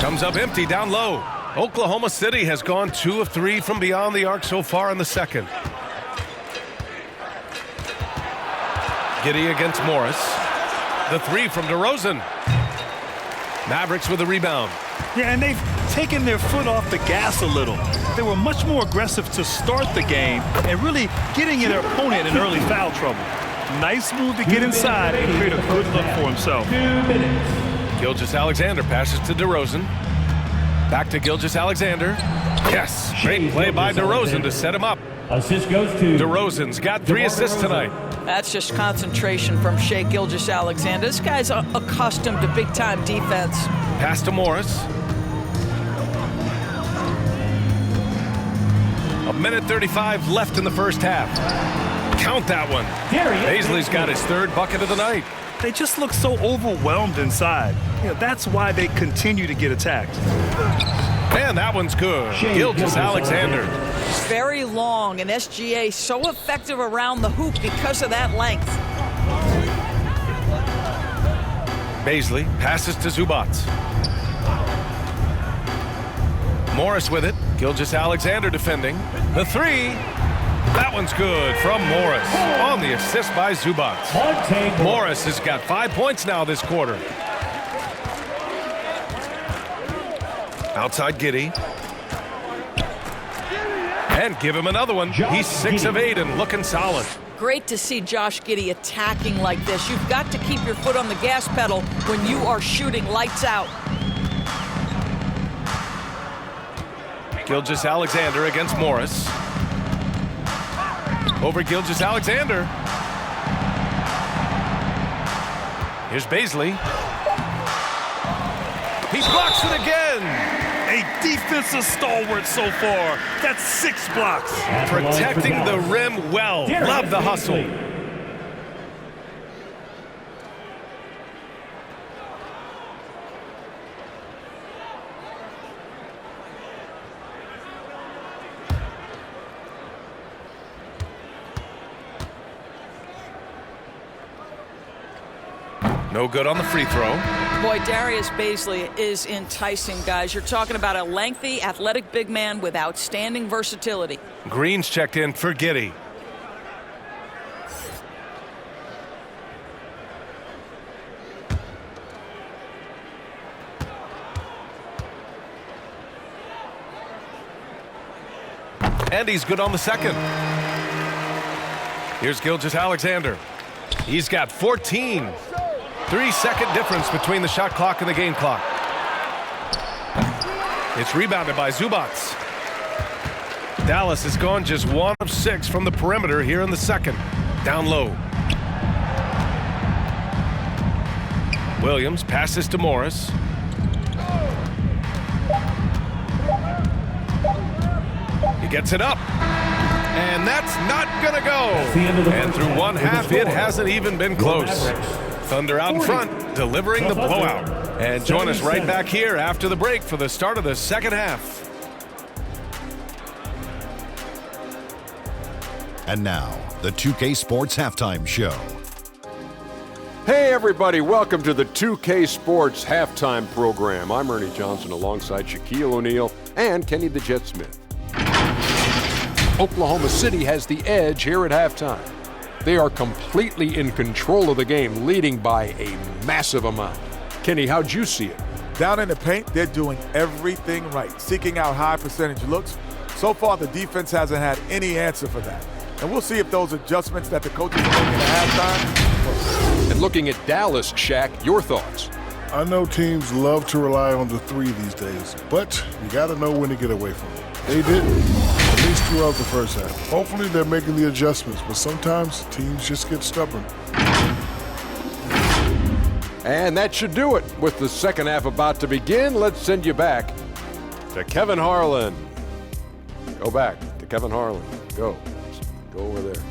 [SPEAKER 2] Comes up empty down low. Oklahoma City has gone 2 of 3 from beyond the arc so far in the second. Giddey against Morris. The 3 from DeRozan. Mavericks with a rebound.
[SPEAKER 3] Yeah, and they've taken their foot off the gas a little. They were much more aggressive to start the game and really getting their opponent in early foul trouble. Nice move to get inside and create a good look for himself.
[SPEAKER 5] 2 minutes.
[SPEAKER 2] Gilgeous-Alexander passes to DeRozan. Back to Gilgeous-Alexander. Yes, great play by DeRozan to set him up.
[SPEAKER 5] Assist goes to
[SPEAKER 2] DeRozan's got 3 assists tonight.
[SPEAKER 4] That's just concentration from Shai Gilgeous-Alexander. This guy's accustomed to big-time defense.
[SPEAKER 2] Pass to Morris. A minute 35 left in the first half. Count that one. Baisley's got his 3rd bucket of the night.
[SPEAKER 3] They just look so overwhelmed inside. You know, that's why they continue to get attacked.
[SPEAKER 2] And that one's good. Gilgeous-Alexander.
[SPEAKER 4] Very long, and SGA so effective around the hoop because of that length.
[SPEAKER 2] Baisley passes to Zubats. Morris with it. Gilgeous-Alexander defending. The three. That one's good from Morris on the assist by Zubats. Morris has got 5 points now this quarter. Outside Giddey. And give him another one. He's 6 of 8 and looking solid.
[SPEAKER 4] Great to see Josh Giddey attacking like this. You've got to keep your foot on the gas pedal when you are shooting lights out.
[SPEAKER 2] Gilgeous-Alexander against Morris. Over Gilgeous-Alexander. Here's Baisley. He blocks it again.
[SPEAKER 3] A defensive stalwart so far. That's 6 blocks.
[SPEAKER 2] Protecting the rim well. Love the hustle. No good on the free throw.
[SPEAKER 4] Boy, Darius Baisley is enticing, guys. You're talking about a lengthy, athletic big man with outstanding versatility.
[SPEAKER 2] Green's checked in for Giddey. And he's good on the second. Here's Gilgeous-Alexander. He's got 14. 3-second difference between the shot clock and the game clock. It's rebounded by Zubats. Dallas has gone just 1 of 6 from the perimeter here in the second. Down low. Williams passes to Morris. He gets it up. And that's not gonna go. And through one half, it hasn't even been close. Thunder out in front, delivering the blowout. And join us right back here after the break for the start of the second half.
[SPEAKER 1] And now, the 2K Sports Halftime Show.
[SPEAKER 7] Hey everybody, welcome to the 2K Sports Halftime Program. I'm Ernie Johnson alongside Shaquille O'Neal and Kenny the Jet Smith. Oklahoma City has the edge here at halftime. They are completely in control of the game, leading by a massive amount. Kenny, how'd you see it?
[SPEAKER 8] Down in the paint, they're doing everything right, seeking out high percentage looks. So far, the defense hasn't had any answer for that. And we'll see if those adjustments that the coaches are making at halftime.
[SPEAKER 7] And looking at Dallas, Shaq, your thoughts?
[SPEAKER 9] I know teams love to rely on the three these days, but you got to know when to get away from it. They didn't, at least throughout the first half. Hopefully they're making the adjustments, but sometimes teams just get stubborn.
[SPEAKER 7] And that should do it. With the second half about to begin, let's send you back to Kevin Harlan. Go back to Kevin Harlan. Go. Go over there.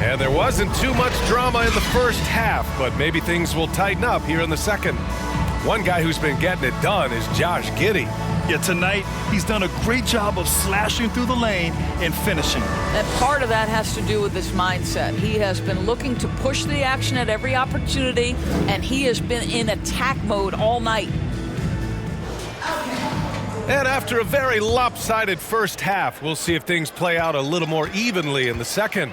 [SPEAKER 2] And there wasn't too much drama in the first half, but maybe things will tighten up here in the second. One guy who's been getting it done is Josh Giddey.
[SPEAKER 3] Yeah, tonight he's done a great job of slashing through the lane and finishing.
[SPEAKER 4] And part of that has to do with his mindset. He has been looking to push the action at every opportunity, and he has been in attack mode all night.
[SPEAKER 2] And after a very lopsided first half, we'll see if things play out a little more evenly in the second.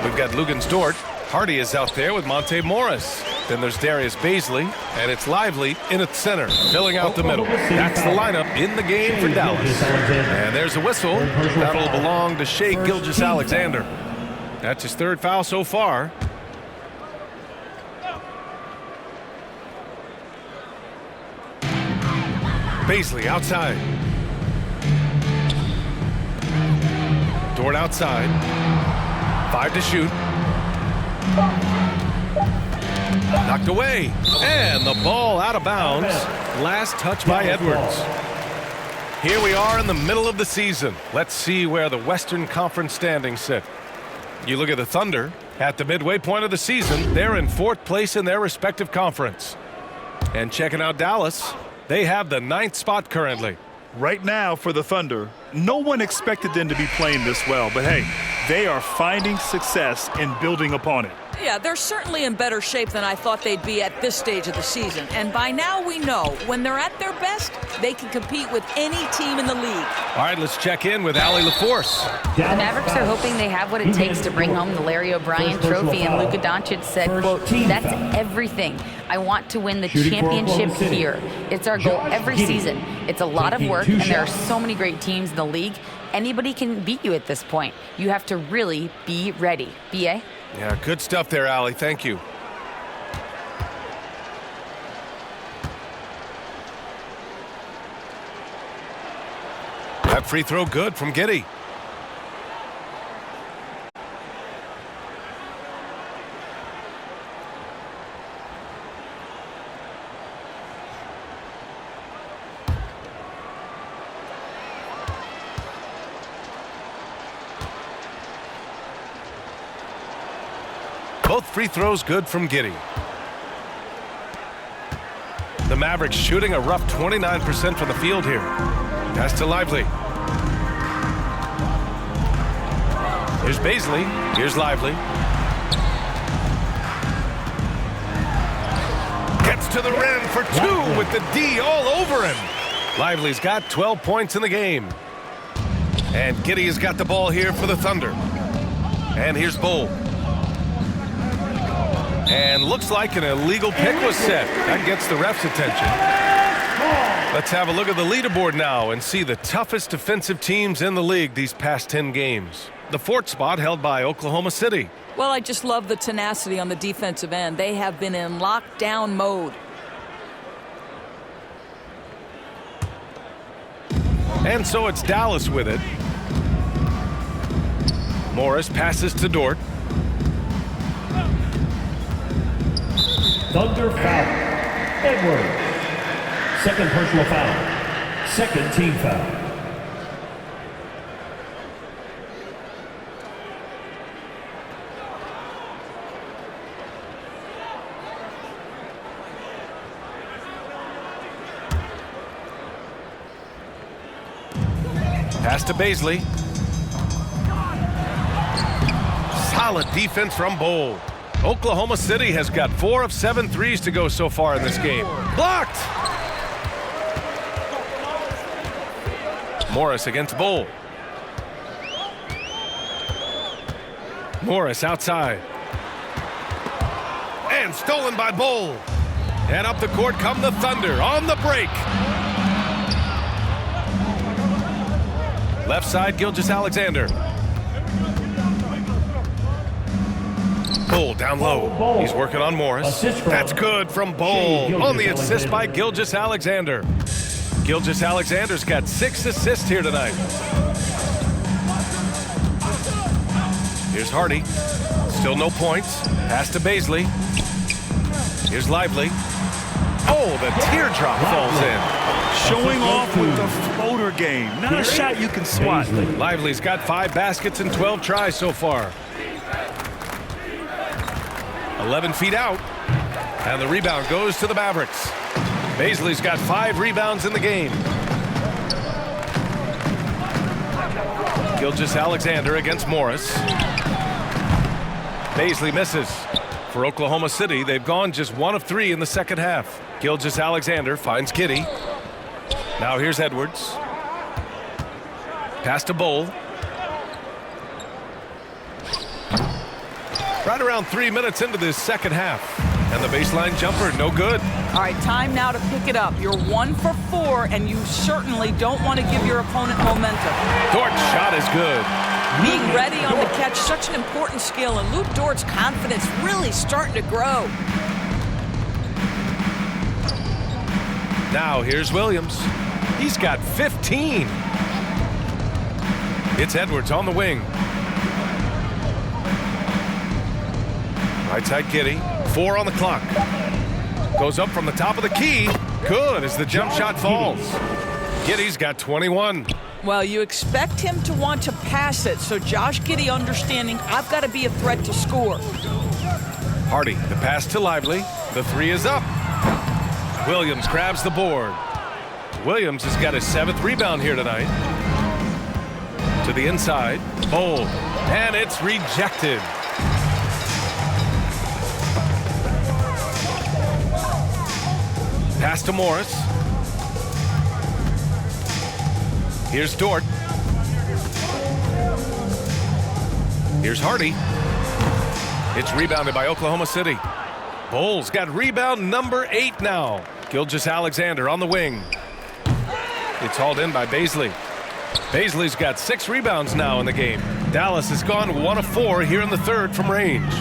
[SPEAKER 2] We've got Lugens Dort. Hardy is out there with Monte Morris. Then there's Darius Baisley, and it's Lively in its center, filling out the middle. That's the lineup in the game for Dallas. And there's a whistle. That'll belong to Shai Gilgeous-Alexander. That's his third foul so far. Baisley outside. Dort outside. 5 to shoot. Knocked away. And the ball out of bounds. Last touch by Edwards. Here we are in the middle of the season. Let's see where the Western Conference standings sit. You look at the Thunder. At the midway point of the season, they're in 4th place in their respective conference. And checking out Dallas, they have the 9th spot currently.
[SPEAKER 3] Right now for the Thunder, no one expected them to be playing this well, but hey, they are finding success in building upon it.
[SPEAKER 4] Yeah, they're certainly in better shape than I thought they'd be at this stage of the season. And by now we know when they're at their best, they can compete with any team in the league.
[SPEAKER 2] All right, let's check in with Allie LaForce.
[SPEAKER 6] The Mavericks are hoping they have what it takes to bring home the Larry O'Brien trophy, and Luka Doncic said, quote, "That's everything. I want to win the championship here. It's our goal every season. It's a lot of work, and there are so many great teams in the league. Anybody can beat you at this point. You have to really be ready." B.A.?
[SPEAKER 2] Yeah, good stuff there, Allie. Thank you. That free throw good from Giddey. Both free throws good from Giddey. The Mavericks shooting a rough 29% from the field here. Pass to Lively. Here's Baisley. Here's Lively. Gets to the rim for two with the D all over him. Lively's got 12 points in the game. And Giddey has got the ball here for the Thunder. And here's Bull. And looks like an illegal pick was set. That gets the ref's attention. Let's have a look at the leaderboard now and see the toughest defensive teams in the league these past 10 games. The fourth spot held by Oklahoma City.
[SPEAKER 4] Well, I just love the tenacity on the defensive end. They have been in lockdown mode.
[SPEAKER 2] And so it's Dallas with it. Morris passes to Dort.
[SPEAKER 5] Thunder foul. Edwards. Second personal foul. Second team foul.
[SPEAKER 2] Pass to Baisley. Solid defense from Bull. Oklahoma City has got 4 of 7 threes to go so far in this game. Blocked! Morris against Bull. Morris outside. And stolen by Bull. And up the court come the Thunder on the break. Left side, Gilgeous-Alexander. Bull down low. He's working on Morris. That's good from Bull on the assist by Gilgeous-Alexander. Gilgeous-Alexander's got 6 assists here tonight. Here's Hardy. Still no points. Pass to Baisley. Here's Lively. Oh, the teardrop falls in.
[SPEAKER 3] Showing off with the floater game. Not a shot you can swat.
[SPEAKER 2] Lively's got 5 baskets and 12 tries so far. 11 feet out. And the rebound goes to the Mavericks. Baisley's got 5 rebounds in the game. Gilgeous-Alexander against Morris. Baisley misses. For Oklahoma City, they've gone just 1 of 3 in the second half. Gilgeous-Alexander finds Giddey. Now here's Edwards. Pass to Bull. Right around 3 minutes into this second half. And the baseline jumper, no good.
[SPEAKER 4] All right, time now to pick it up. You're 1 for 4, and you certainly don't want to give your opponent momentum.
[SPEAKER 2] Dort's shot is good.
[SPEAKER 4] Being ready on the catch, such an important skill, and Luke Dort's confidence really starting to grow.
[SPEAKER 2] Now here's Williams. He's got 15. It's Edwards on the wing. Right side Giddey. 4 on the clock. Goes up from the top of the key. Good as the jump shot falls. Giddey's got 21.
[SPEAKER 4] Well, you expect him to want to pass it, so Josh Giddey understanding I've got to be a threat to score.
[SPEAKER 2] Hardy, the pass to Lively. The 3 is up. Williams grabs the board. Williams has got his 7th rebound here tonight. To the inside. Bold. And it's rejected. Pass to Morris. Here's Dort. Here's Hardy. It's rebounded by Oklahoma City. Bulls got rebound number 8 now. Gilgeous-Alexander on the wing. It's hauled in by Baisley. Baisley's got 6 rebounds now in the game. Dallas has gone 1 of 4 here in the 3rd from range.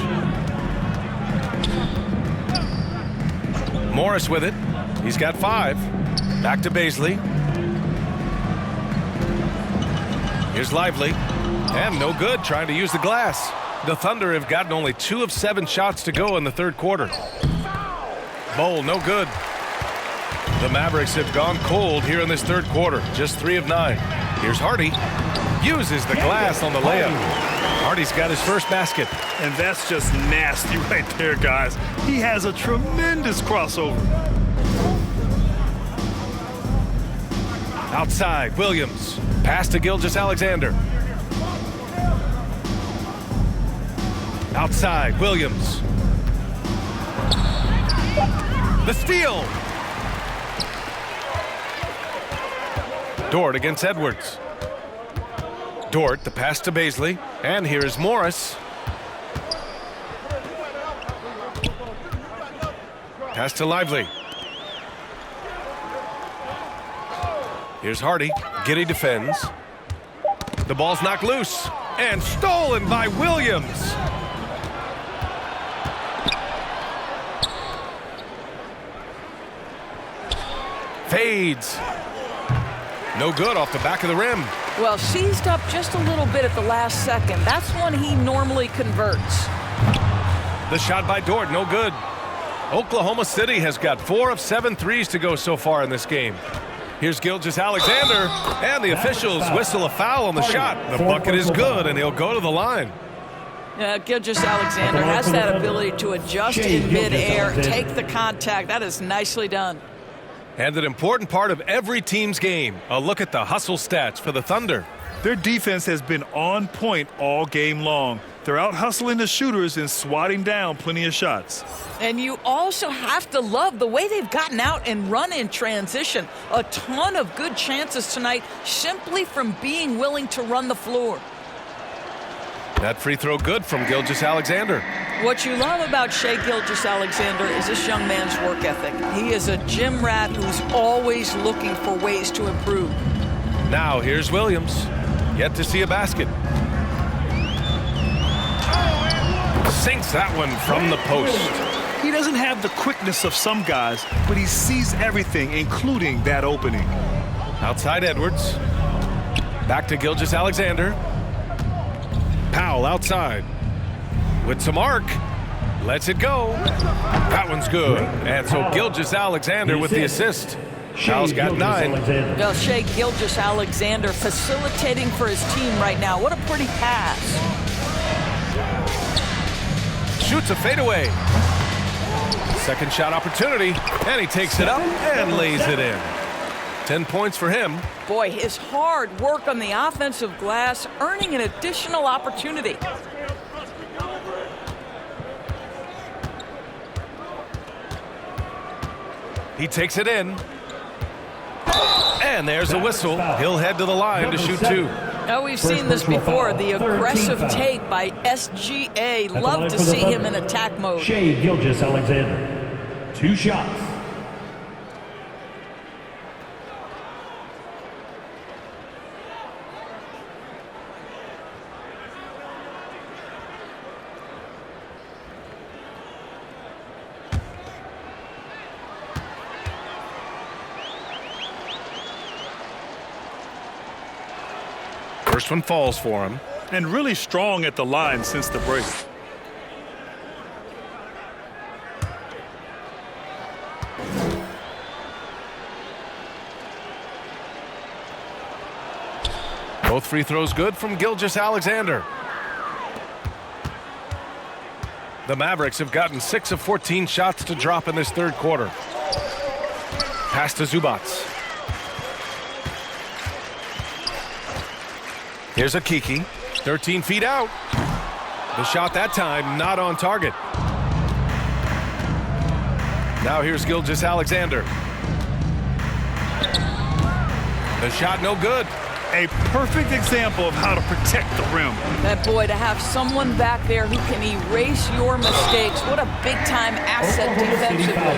[SPEAKER 2] Morris with it. He's got 5. Back to Baisley. Here's Lively. And no good, trying to use the glass. The Thunder have gotten only 2 of 7 shots to go in the 3rd quarter. Bowl, no good. The Mavericks have gone cold here in this 3rd quarter. Just 3 of 9. Here's Hardy. Uses the glass on the layup. Hardy's got his first basket.
[SPEAKER 3] And that's just nasty right there, guys. He has a tremendous crossover.
[SPEAKER 2] Outside, Williams. Pass to Gilgeous-Alexander. Outside, Williams. The steal. Dort against Edwards. Dort, the pass to Baisley. And here is Morris. Pass to Lively. Here's Hardy. Giddey defends. The ball's knocked loose. And stolen by Williams. Fades. No good off the back of the rim.
[SPEAKER 4] Well, seized up just a little bit at the last second. That's when he normally converts.
[SPEAKER 2] The shot by Dort, no good. Oklahoma City has got 4 of 7 threes to go so far in this game. Here's Gilgeous-Alexander, and the officials whistle a foul on the shot. The bucket is good, and he'll go to the line.
[SPEAKER 4] Gilgeous-Alexander has that ability to adjust in midair, take the contact. That is nicely done.
[SPEAKER 2] And an important part of every team's game, a look at the hustle stats for the Thunder.
[SPEAKER 3] Their defense has been on point all game long. They're out hustling the shooters and swatting down plenty of shots.
[SPEAKER 4] And you also have to love the way they've gotten out and run in transition. A ton of good chances tonight simply from being willing to run the floor.
[SPEAKER 2] That free throw good from Gilgeous-Alexander.
[SPEAKER 4] What you love about Shai Gilgeous-Alexander is this young man's work ethic. He is a gym rat who's always looking for ways to improve.
[SPEAKER 2] Now here's Williams. Yet to see a basket. Sinks that one from the post.
[SPEAKER 3] He doesn't have the quickness of some guys, but he sees everything, including that opening.
[SPEAKER 2] Outside Edwards. Back to Gilgeous-Alexander. Powell outside. With some arc. Lets it go. That one's good. And so Gilgeous-Alexander with the assist. Powell's got 9.
[SPEAKER 4] Well, Shai Gilgeous-Alexander facilitating for his team right now. What a pretty pass.
[SPEAKER 2] Shoots a fadeaway. Second shot opportunity. And he takes it up and lays it in. 10 points for him.
[SPEAKER 4] Boy, his hard work on the offensive glass earning an additional opportunity.
[SPEAKER 2] He takes it in. And there's a whistle. He'll head to the line to shoot 2.
[SPEAKER 4] Oh, we've seen this before. The aggressive take by SGA. Love to see him in attack mode.
[SPEAKER 5] Shai Gilgeous-Alexander. 2 shots.
[SPEAKER 2] First one falls for him.
[SPEAKER 3] And really strong at the line since the break.
[SPEAKER 2] Both free throws good from Gilgeous-Alexander. The Mavericks have gotten 6 of 14 shots to drop in this 3rd quarter. Pass to Zubats. Here's a Kiki, 13 feet out. The shot that time not on target. Now here's Gilgeous-Alexander. The shot no good.
[SPEAKER 3] A perfect example of how to protect the rim.
[SPEAKER 4] That boy, to have someone back there who can erase your mistakes. What a big-time asset
[SPEAKER 5] Oklahoma City
[SPEAKER 4] defensively.
[SPEAKER 5] foul.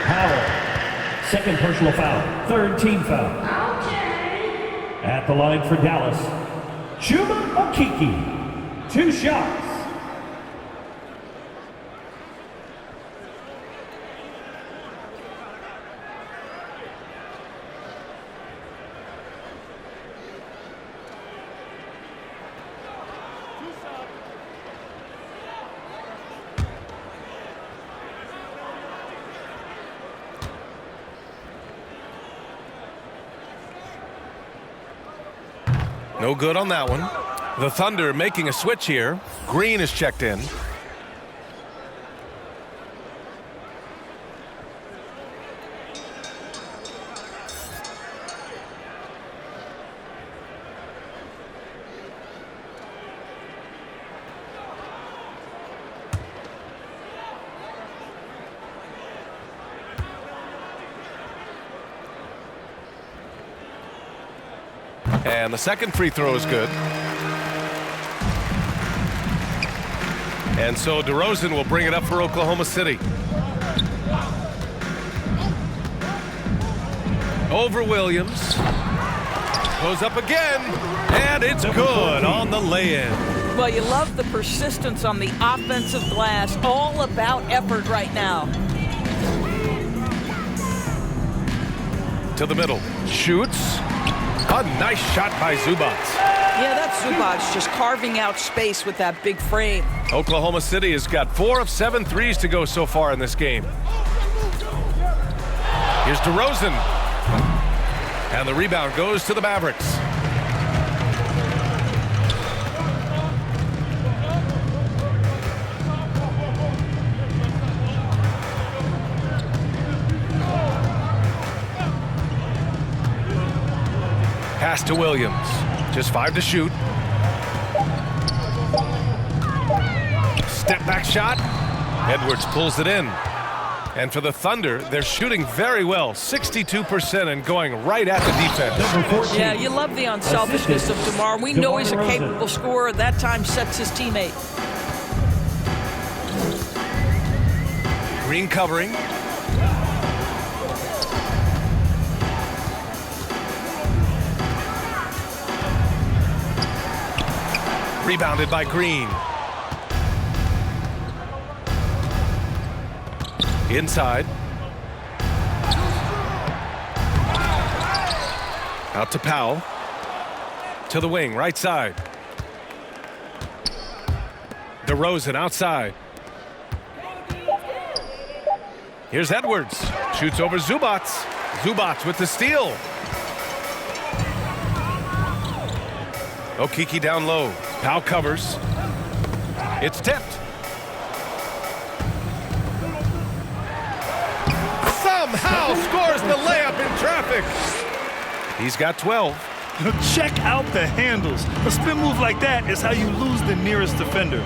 [SPEAKER 5] Powell. Second personal foul. Third team foul. At the line for Dallas, Chuma Okeke. 2 shots.
[SPEAKER 2] No good on that one. The Thunder making a switch here. Green is checked in. And the second free throw is good. And so DeRozan will bring it up for Oklahoma City. Over Williams. Goes up again. And it's good on the lay-in.
[SPEAKER 4] Well, you love the persistence on the offensive glass. All about effort right now.
[SPEAKER 2] To the middle. Shoots. A nice shot by Zubac.
[SPEAKER 4] Yeah, that's Zubac just carving out space with that big frame.
[SPEAKER 2] Oklahoma City has got 4 of 7 threes to go so far in this game. Here's DeRozan. And the rebound goes to the Mavericks. Pass to Williams. Just 5 to shoot. Step back shot. Edwards pulls it in. And for the Thunder, they're shooting very well. 62% and going right at the defense.
[SPEAKER 4] Yeah, you love the unselfishness of DeMar. We know he's a capable scorer. That time sets his teammate.
[SPEAKER 2] Green covering. Rebounded by Green. Inside. Out to Powell. To the wing, right side. DeRozan outside. Here's Edwards. Shoots over Zubac. Zubac with the steal. Okeke down low. Powell covers. It's tipped. Somehow scores the layup in traffic. He's got 12.
[SPEAKER 3] Check out the handles. A spin move like that is how you lose the nearest defender.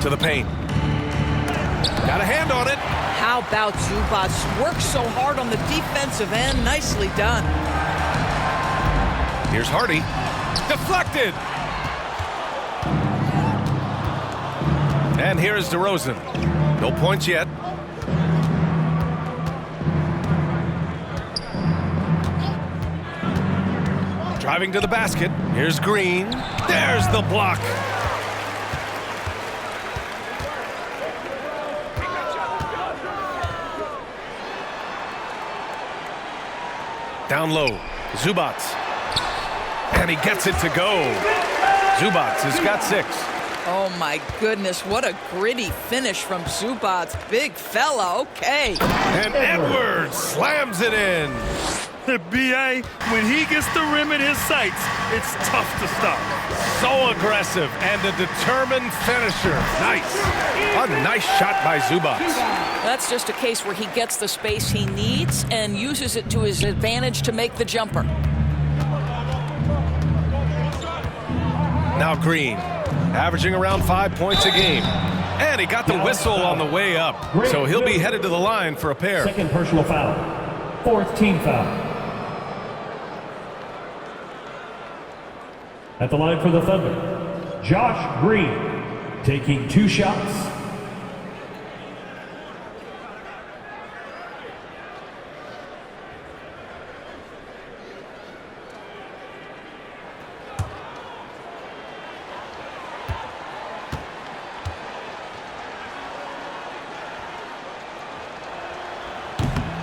[SPEAKER 2] To the paint. Got a hand on it.
[SPEAKER 4] How about Zubac? Works so hard on the defensive end. Nicely done.
[SPEAKER 2] Here's Hardy. Deflected. And here is DeRozan. No points yet. Driving to the basket. Here's Green. There's the block. Down low. Zubac. And he gets it to go. Zubac has got 6.
[SPEAKER 4] Oh, my goodness. What a gritty finish from Zubac. Big fella. Okay.
[SPEAKER 2] And Edwards slams it in.
[SPEAKER 3] B.A., when he gets the rim in his sights, it's tough to stop.
[SPEAKER 2] So aggressive and a determined finisher. Nice. A nice shot by Zubac.
[SPEAKER 4] That's just a case where he gets the space he needs and uses it to his advantage to make the jumper.
[SPEAKER 2] Now Green, averaging around 5 points a game. And he got the whistle on the way up. So he'll be headed to the line for a pair.
[SPEAKER 5] Second personal foul. Fourth team foul. At the line for the Thunder, Josh Green, taking 2 shots.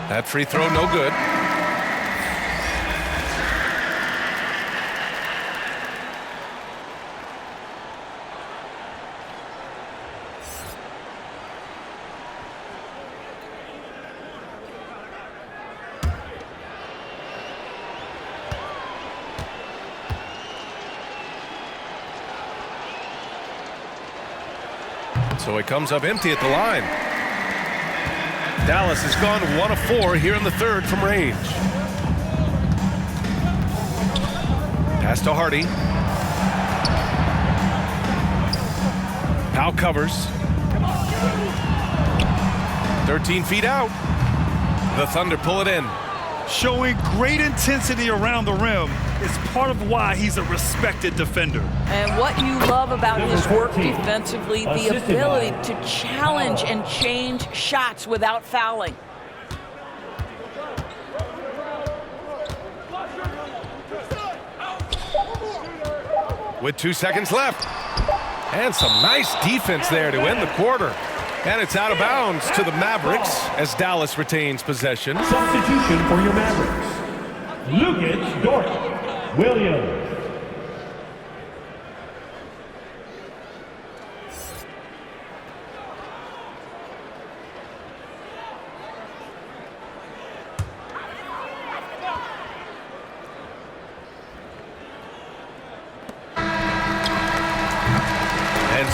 [SPEAKER 2] That free throw, no good. So he comes up empty at the line. Dallas has gone 1 of 4 here in the third from range. Pass to Hardy. Powell covers. 13 feet out. The Thunder pull it in.
[SPEAKER 3] Showing great intensity around the rim is part of why he's a respected defender.
[SPEAKER 4] And what you love about his work defensively, the ability to challenge and change shots without fouling.
[SPEAKER 2] With 2 seconds left. And some nice defense there to end the quarter. And it's out of bounds to the Mavericks as Dallas retains possession.
[SPEAKER 5] Substitution for your Mavericks. Lucas Dort Williams.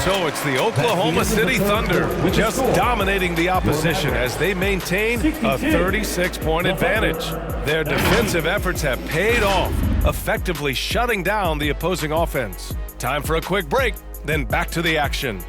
[SPEAKER 2] So it's the Oklahoma City Thunder just dominating the opposition as they maintain a 36-point advantage. Their defensive efforts have paid off, effectively shutting down the opposing offense. Time for a quick break, then back to the action.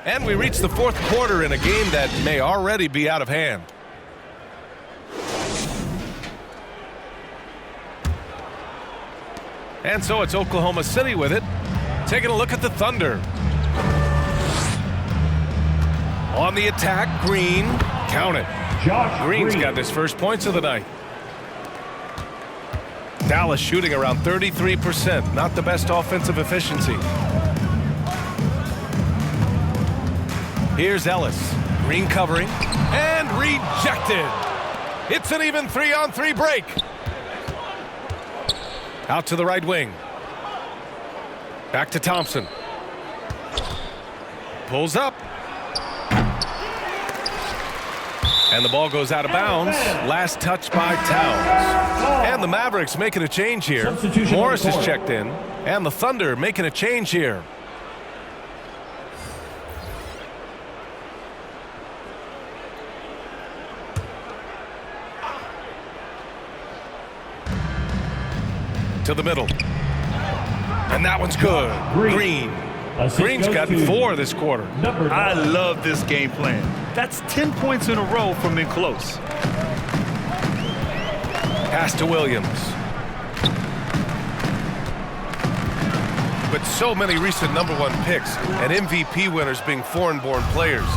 [SPEAKER 2] And we reach the fourth quarter in a game that may already be out of hand. And so it's Oklahoma City with it. Taking a look at the Thunder. On the attack, Green. Count it. Green's got his first points of the night. Dallas shooting around 33%. Not the best offensive efficiency. Here's Ellis. Green covering. And rejected. It's an even 3-on-3 break. Out to the right wing. Back to Thompson. Pulls up. And the ball goes out of bounds. Last touch by Towns. And the Mavericks making a change here. Morris is checked in. And the Thunder making a change here. To the middle. And that one's good. Green. Green's gotten 4 this quarter.
[SPEAKER 3] I love this game plan. That's 10 points in a row from in close.
[SPEAKER 2] Pass to Williams. With so many recent #1 picks and MVP winners being foreign-born players,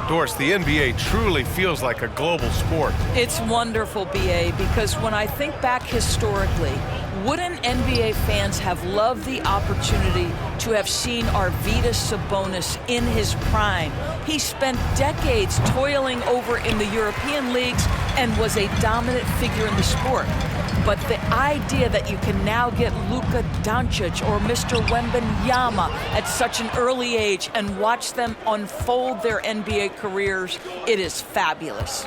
[SPEAKER 2] Doris, the NBA truly feels like a global sport.
[SPEAKER 4] It's wonderful, BA, because when I think back historically, Wouldn't NBA fans have loved the opportunity to have seen Arvydas Sabonis in his prime? He spent decades toiling over in the European leagues and was a dominant figure in the sport. But the idea that you can now get Luka Doncic or Mr. Wembanyama at such an early age and watch them unfold their NBA careers, it is fabulous.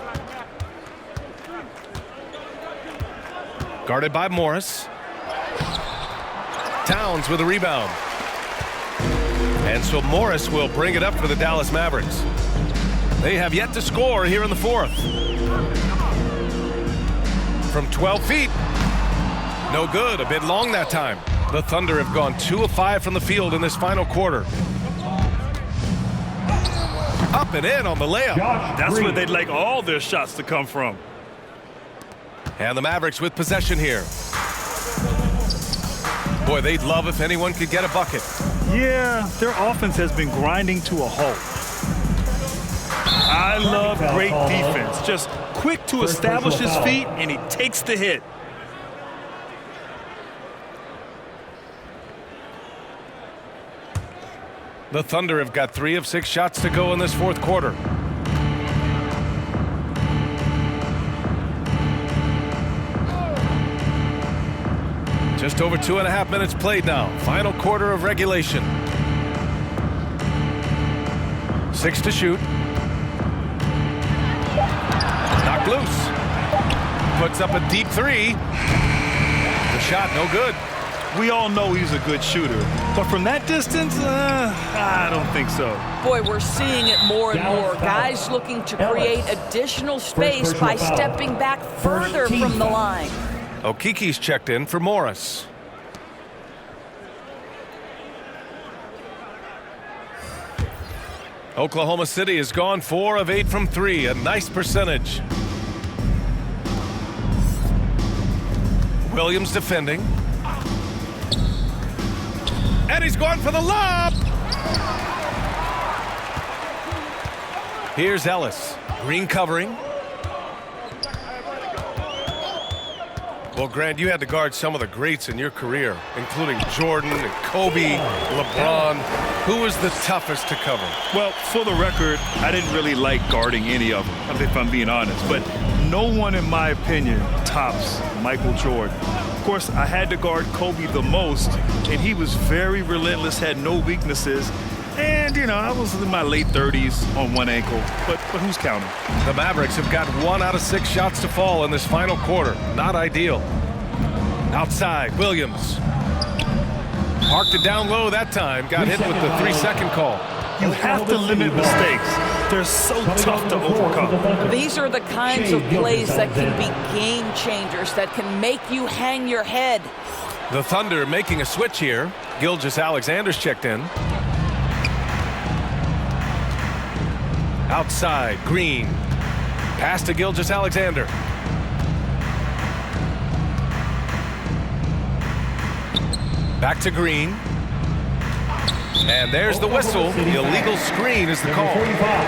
[SPEAKER 2] Guarded by Morris. Towns with a rebound. And so Morris will bring it up for the Dallas Mavericks. They have yet to score here in the fourth. From 12 feet. No good. A bit long that time. The Thunder have gone 2 of 5 from the field in this final quarter. Up and in on the layup.
[SPEAKER 3] That's where they'd like all their shots to come from.
[SPEAKER 2] And the Mavericks with possession here. Boy, they'd love if anyone could get a bucket.
[SPEAKER 3] Yeah, their offense has been grinding to a halt. I love great defense. Just quick to establish his feet, and he takes the hit.
[SPEAKER 2] The Thunder have got 3 of 6 shots to go in this fourth quarter. Just over 2.5 minutes played now. Final quarter of regulation. 6 to shoot. Knocked loose. Puts up a deep 3. The shot no good.
[SPEAKER 3] We all know he's a good shooter, but from that distance, I don't think so.
[SPEAKER 4] Boy, we're seeing it more and more. Guys looking to create additional space by stepping back further from the line.
[SPEAKER 2] Okiki's checked in for Morris. Oklahoma City has gone 4 of 8 from 3, a nice percentage. Williams defending. And he's going for the lob. Here's Ellis. Green covering. Well, Grant, you had to guard some of the greats in your career, including Jordan and Kobe, LeBron. Who was the toughest to cover?
[SPEAKER 3] Well, for the record, I didn't really like guarding any of them, if I'm being honest. But no one, in my opinion, tops Michael Jordan. Of course, I had to guard Kobe the most, and he was very relentless, had no weaknesses. And, you know, I was in my late 30s on one ankle, but who's counting?
[SPEAKER 2] The Mavericks have got 1 out of 6 shots to fall in this final quarter. Not ideal. Outside, Williams. Parked it down low that time. Got hit with the 3-second call.
[SPEAKER 3] You have to limit mistakes. They're so tough to overcome.
[SPEAKER 4] These are the kinds of plays that can be game changers, that can make you hang your head.
[SPEAKER 2] The Thunder making a switch here. Gilgeous-Alexander's checked in. Outside, Green. Pass to Gilgeous-Alexander. Back to Green. And there's the whistle. The illegal screen is the call.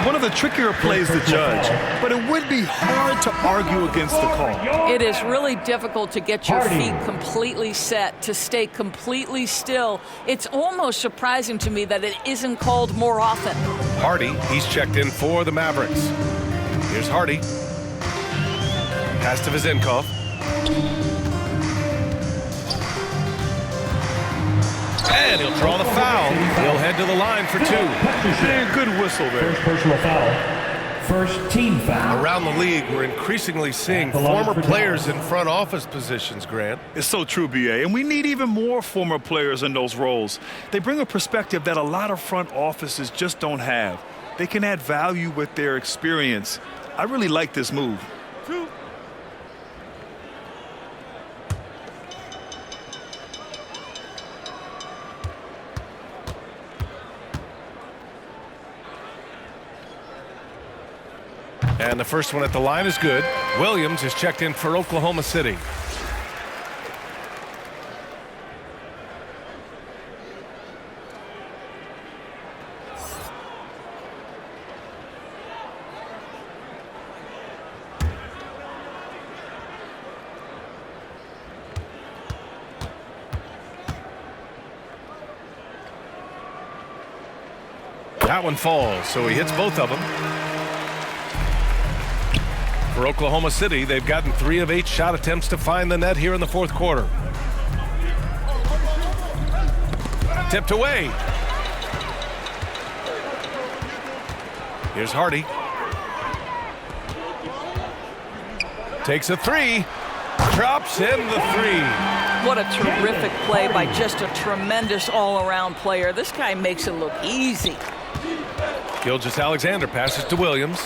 [SPEAKER 3] One of the trickier plays to judge, but it would be hard to argue against the call.
[SPEAKER 4] It is really difficult to get your feet completely set, to stay completely still. It's almost surprising to me that it isn't called more often.
[SPEAKER 2] Hardy, he's checked in for the Mavericks. Here's Hardy. Pass to Vezenkov. And he'll draw the foul. He'll head to the line for 2.
[SPEAKER 3] Man, good whistle there.
[SPEAKER 5] First personal foul. First team foul.
[SPEAKER 2] Around the league, we're increasingly seeing former players in front office positions, Grant.
[SPEAKER 3] It's so true, B.A., and we need even more former players in those roles. They bring a perspective that a lot of front offices just don't have. They can add value with their experience. I really like this move.
[SPEAKER 2] And the first one at the line is good. Williams is checked in for Oklahoma City. That one falls, so he hits both of them. For Oklahoma City, they've gotten 3 of 8 shot attempts to find the net here in the fourth quarter. Tipped away. Here's Hardy. Takes a 3. Drops in the 3.
[SPEAKER 4] What a terrific play by just a tremendous all-around player. This guy makes it look easy.
[SPEAKER 2] Gilgeous-Alexander passes to Williams.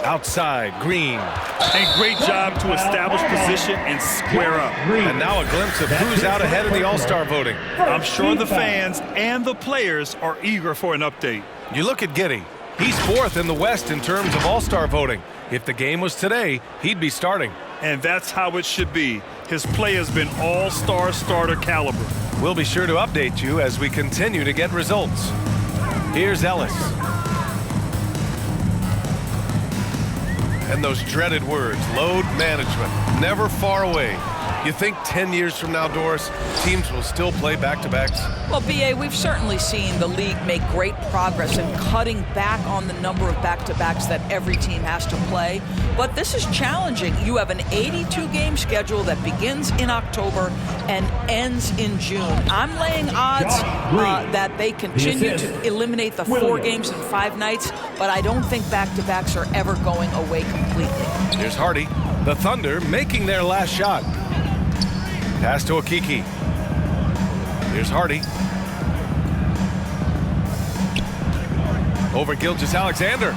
[SPEAKER 2] Outside, Green.
[SPEAKER 3] A great job to establish position and square up.
[SPEAKER 2] And now a glimpse of who's out ahead in the All-Star voting.
[SPEAKER 3] I'm sure the fans and the players are eager for an update.
[SPEAKER 2] You look at Giddey. He's 4th in the West in terms of All-Star voting. If the game was today, he'd be starting.
[SPEAKER 3] And that's how it should be. His play has been all-star starter caliber.
[SPEAKER 2] We'll be sure to update you as we continue to get results. Here's Ellis. And those dreaded words, load management, never far away. You think 10 years from now, Doris, teams will still play back-to-backs?
[SPEAKER 4] Well, B.A., we've certainly seen the league make great progress in cutting back on the number of back-to-backs that every team has to play. But this is challenging. You have an 82-game schedule that begins in October and ends in June. I'm laying odds that they continue to eliminate the 4 games in 5 nights, but I don't think back-to-backs are ever going away completely.
[SPEAKER 2] Here's Hardy. The Thunder making their last shot. Pass to Okiki. Here's Hardy. Over Gilgeous-Alexander.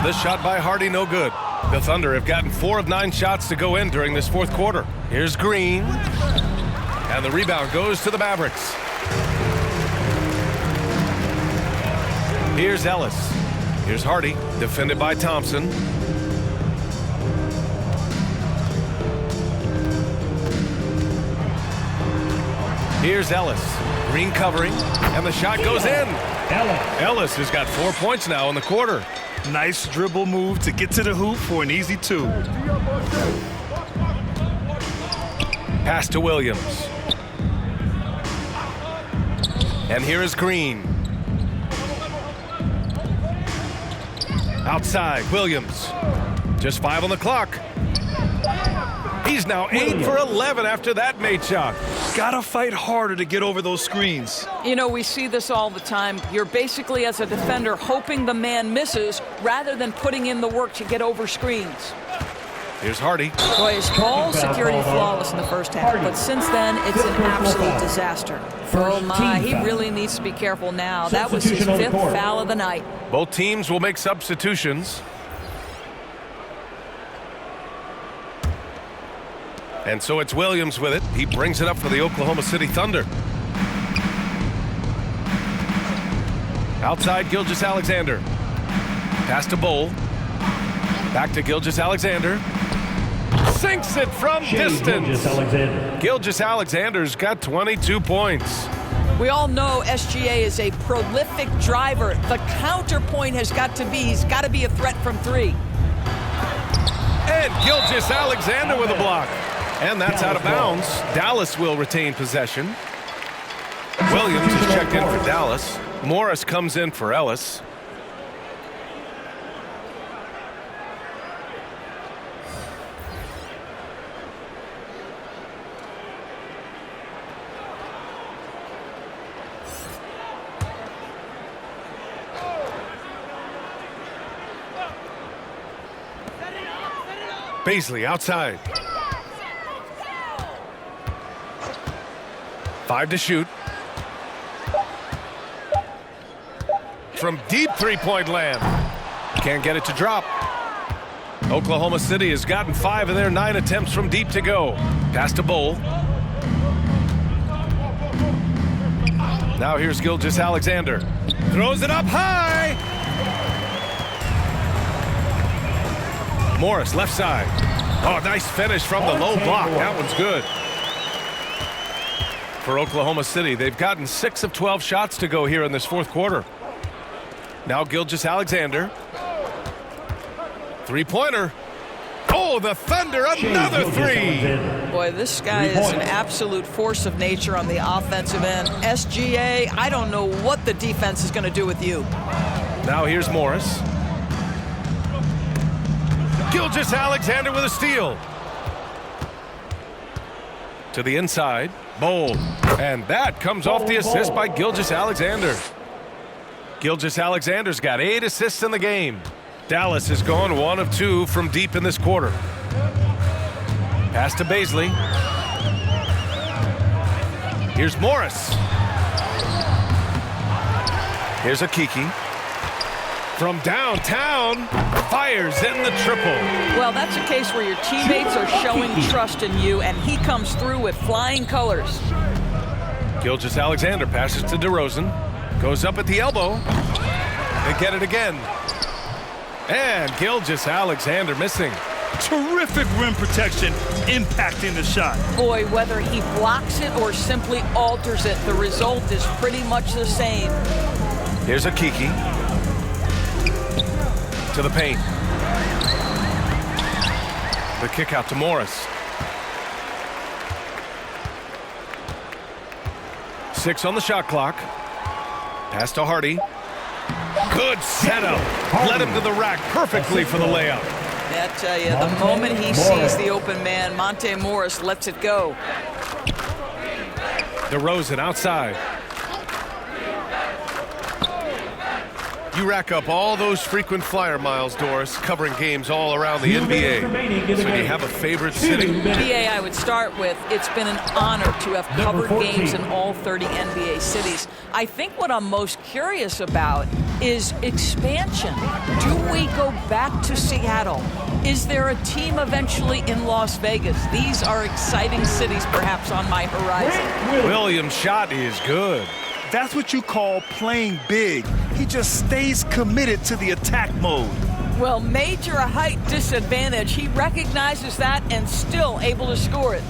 [SPEAKER 2] The shot by Hardy, no good. The Thunder have gotten 4 of 9 shots to go in during this fourth quarter. Here's Green. And the rebound goes to the Mavericks. Here's Ellis. Here's Hardy, defended by Thompson. Here's Ellis. Green covering, and the shot goes in. Ellis has got 4 points now in the quarter.
[SPEAKER 3] Nice dribble move to get to the hoop for an easy 2.
[SPEAKER 2] Pass to Williams. And here is Green. Outside, Williams. Just 5 on the clock. He's now 8 for 11 after that made shot.
[SPEAKER 3] Gotta fight harder to get over those screens.
[SPEAKER 4] You know, we see this all the time. You're basically, as a defender, hoping the man misses rather than putting in the work to get over screens.
[SPEAKER 2] Here's Hardy.
[SPEAKER 4] Boy, his ball security flawless in the first half, but since then, it's an absolute disaster. Oh my, he really needs to be careful now. That was his 5th foul of the night.
[SPEAKER 2] Both teams will make substitutions. And so it's Williams with it. He brings it up for the Oklahoma City Thunder. Outside, Gilgeous-Alexander. Pass to Bowl. Back to Gilgeous-Alexander. Sinks it from distance. Gilgeous-Alexander's got 22 points.
[SPEAKER 4] We all know SGA is a prolific driver. The counterpoint has got to be, he's got to be a threat from 3.
[SPEAKER 2] And Gilgeous-Alexander with a block. And that's out of bounds. Dallas will retain possession. Williams is checked in for Dallas. Morris comes in for Ellis. Baisley outside. 5 to shoot. From deep three-point land. Can't get it to drop. Oklahoma City has gotten 5 of their 9 attempts from deep to go. Pass to Bowl. Now here's Gilgeous-Alexander. Throws it up high. Morris left side. Oh, nice finish from the low block. That one's good. For Oklahoma City, they've gotten 6 of 12 shots to go here in this fourth quarter. Now Gilgeous-Alexander. Three-pointer. Oh, the Thunder, another 3.
[SPEAKER 4] Boy, this guy is an absolute force of nature on the offensive end. SGA, I don't know what the defense is going to do with you.
[SPEAKER 2] Now here's Morris. Gilgeous-Alexander with a steal. To the inside, Bold. And that comes off the assist by Gilgeous-Alexander. Gilgeous-Alexander's got 8 assists in the game. Dallas has gone 1 of 2 from deep in this quarter. Pass to Baisley. Here's Morris. Here's Akiki. From downtown, fires in the triple.
[SPEAKER 4] Well, that's a case where your teammates are showing trust in you, and he comes through with flying colors.
[SPEAKER 2] Gilgeous-Alexander passes to DeRozan. Goes up at the elbow. They get it again. And Gilgeous-Alexander missing.
[SPEAKER 3] Terrific rim protection, impacting the shot.
[SPEAKER 4] Boy, whether he blocks it or simply alters it, the result is pretty much the same.
[SPEAKER 2] Here's Akiki. To the paint. The kick out to Morris. 6 on the shot clock. Pass to Hardy. Good setup. Led him to the rack perfectly for the layup.
[SPEAKER 4] I tell you, the moment he sees the open man, Monte Morris lets it go.
[SPEAKER 2] DeRozan outside. You rack up all those frequent flyer miles, Doris, covering games all around the NBA. So do you have a favorite city?
[SPEAKER 4] NBA, I would start with, it's been an honor to have covered games in all 30 NBA cities. I think what I'm most curious about is expansion. Do we go back to Seattle? Is there a team eventually in Las Vegas? These are exciting cities perhaps on my horizon.
[SPEAKER 2] Williams' shot is good.
[SPEAKER 3] That's what you call playing big. He just stays committed to the attack mode.
[SPEAKER 4] Well, major height disadvantage. He recognizes that and still able to score it.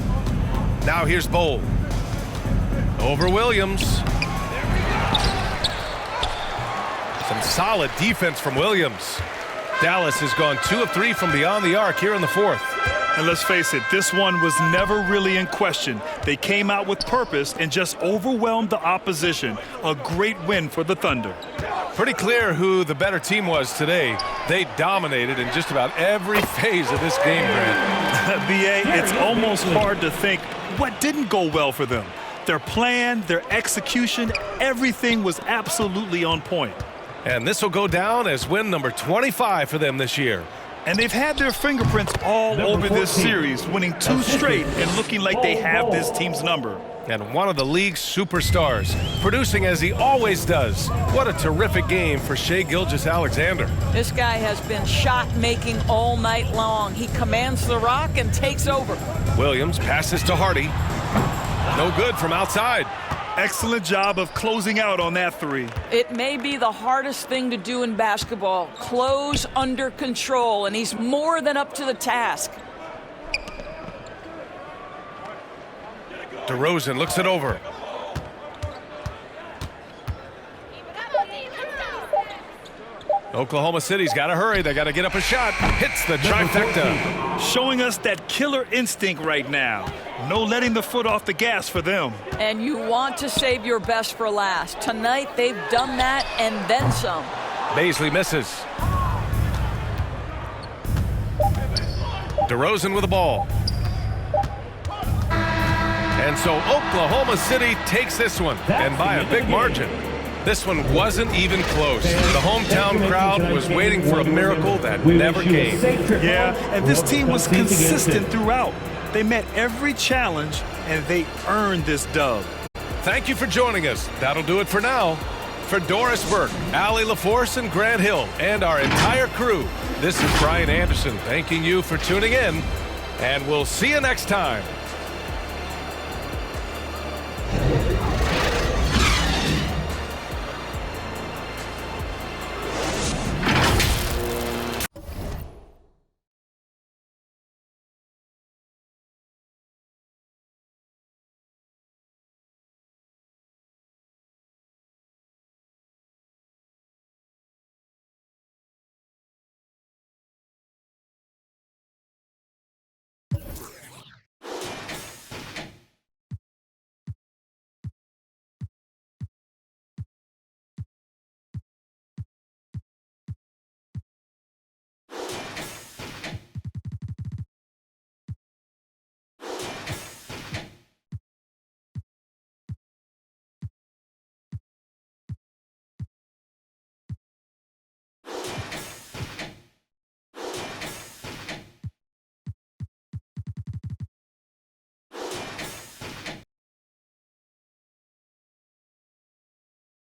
[SPEAKER 2] Now here's Bowl. Over Williams. Some solid defense from Williams. Dallas has gone 2 of 3 from beyond the arc here in the 4th.
[SPEAKER 3] And let's face it, this one was never really in question. They came out with purpose and just overwhelmed the opposition. A great win for the Thunder.
[SPEAKER 2] Pretty clear who the better team was today. They dominated in just about every phase of this game, Grant.
[SPEAKER 3] BA, it's almost hard to think what didn't go well for them. Their plan, their execution, everything was absolutely on point.
[SPEAKER 2] And this will go down as win number 25 for them this year.
[SPEAKER 3] And they've had their fingerprints all over this series, winning 2 straight and looking like they have this team's number.
[SPEAKER 2] And one of the league's superstars, producing as he always does. What a terrific game for Shai Gilgeous-Alexander.
[SPEAKER 4] This guy has been shot-making all night long. He commands the rock and takes over.
[SPEAKER 2] Williams passes to Hardy. No good from outside.
[SPEAKER 3] Excellent job of closing out on that 3.
[SPEAKER 4] It may be the hardest thing to do in basketball. Close under control, and he's more than up to the task.
[SPEAKER 2] DeRozan looks it over. Oklahoma City's got to hurry. They got to get up a shot. Hits the trifecta.
[SPEAKER 3] Showing us that killer instinct right now. No letting the foot off the gas for them.
[SPEAKER 4] And you want to save your best for last. Tonight, they've done that and then some.
[SPEAKER 2] Baisley misses. DeRozan with the ball. And so Oklahoma City takes this one, and by a big margin. This one wasn't even close. The hometown crowd was waiting for a miracle that never came.
[SPEAKER 3] Yeah, and this team was consistent throughout. They met every challenge, and they earned this dub.
[SPEAKER 2] Thank you for joining us. That'll do it for now. For Doris Burke, Allie LaForce, and Grant Hill, and our entire crew, this is Brian Anderson thanking you for tuning in, and we'll see you next time.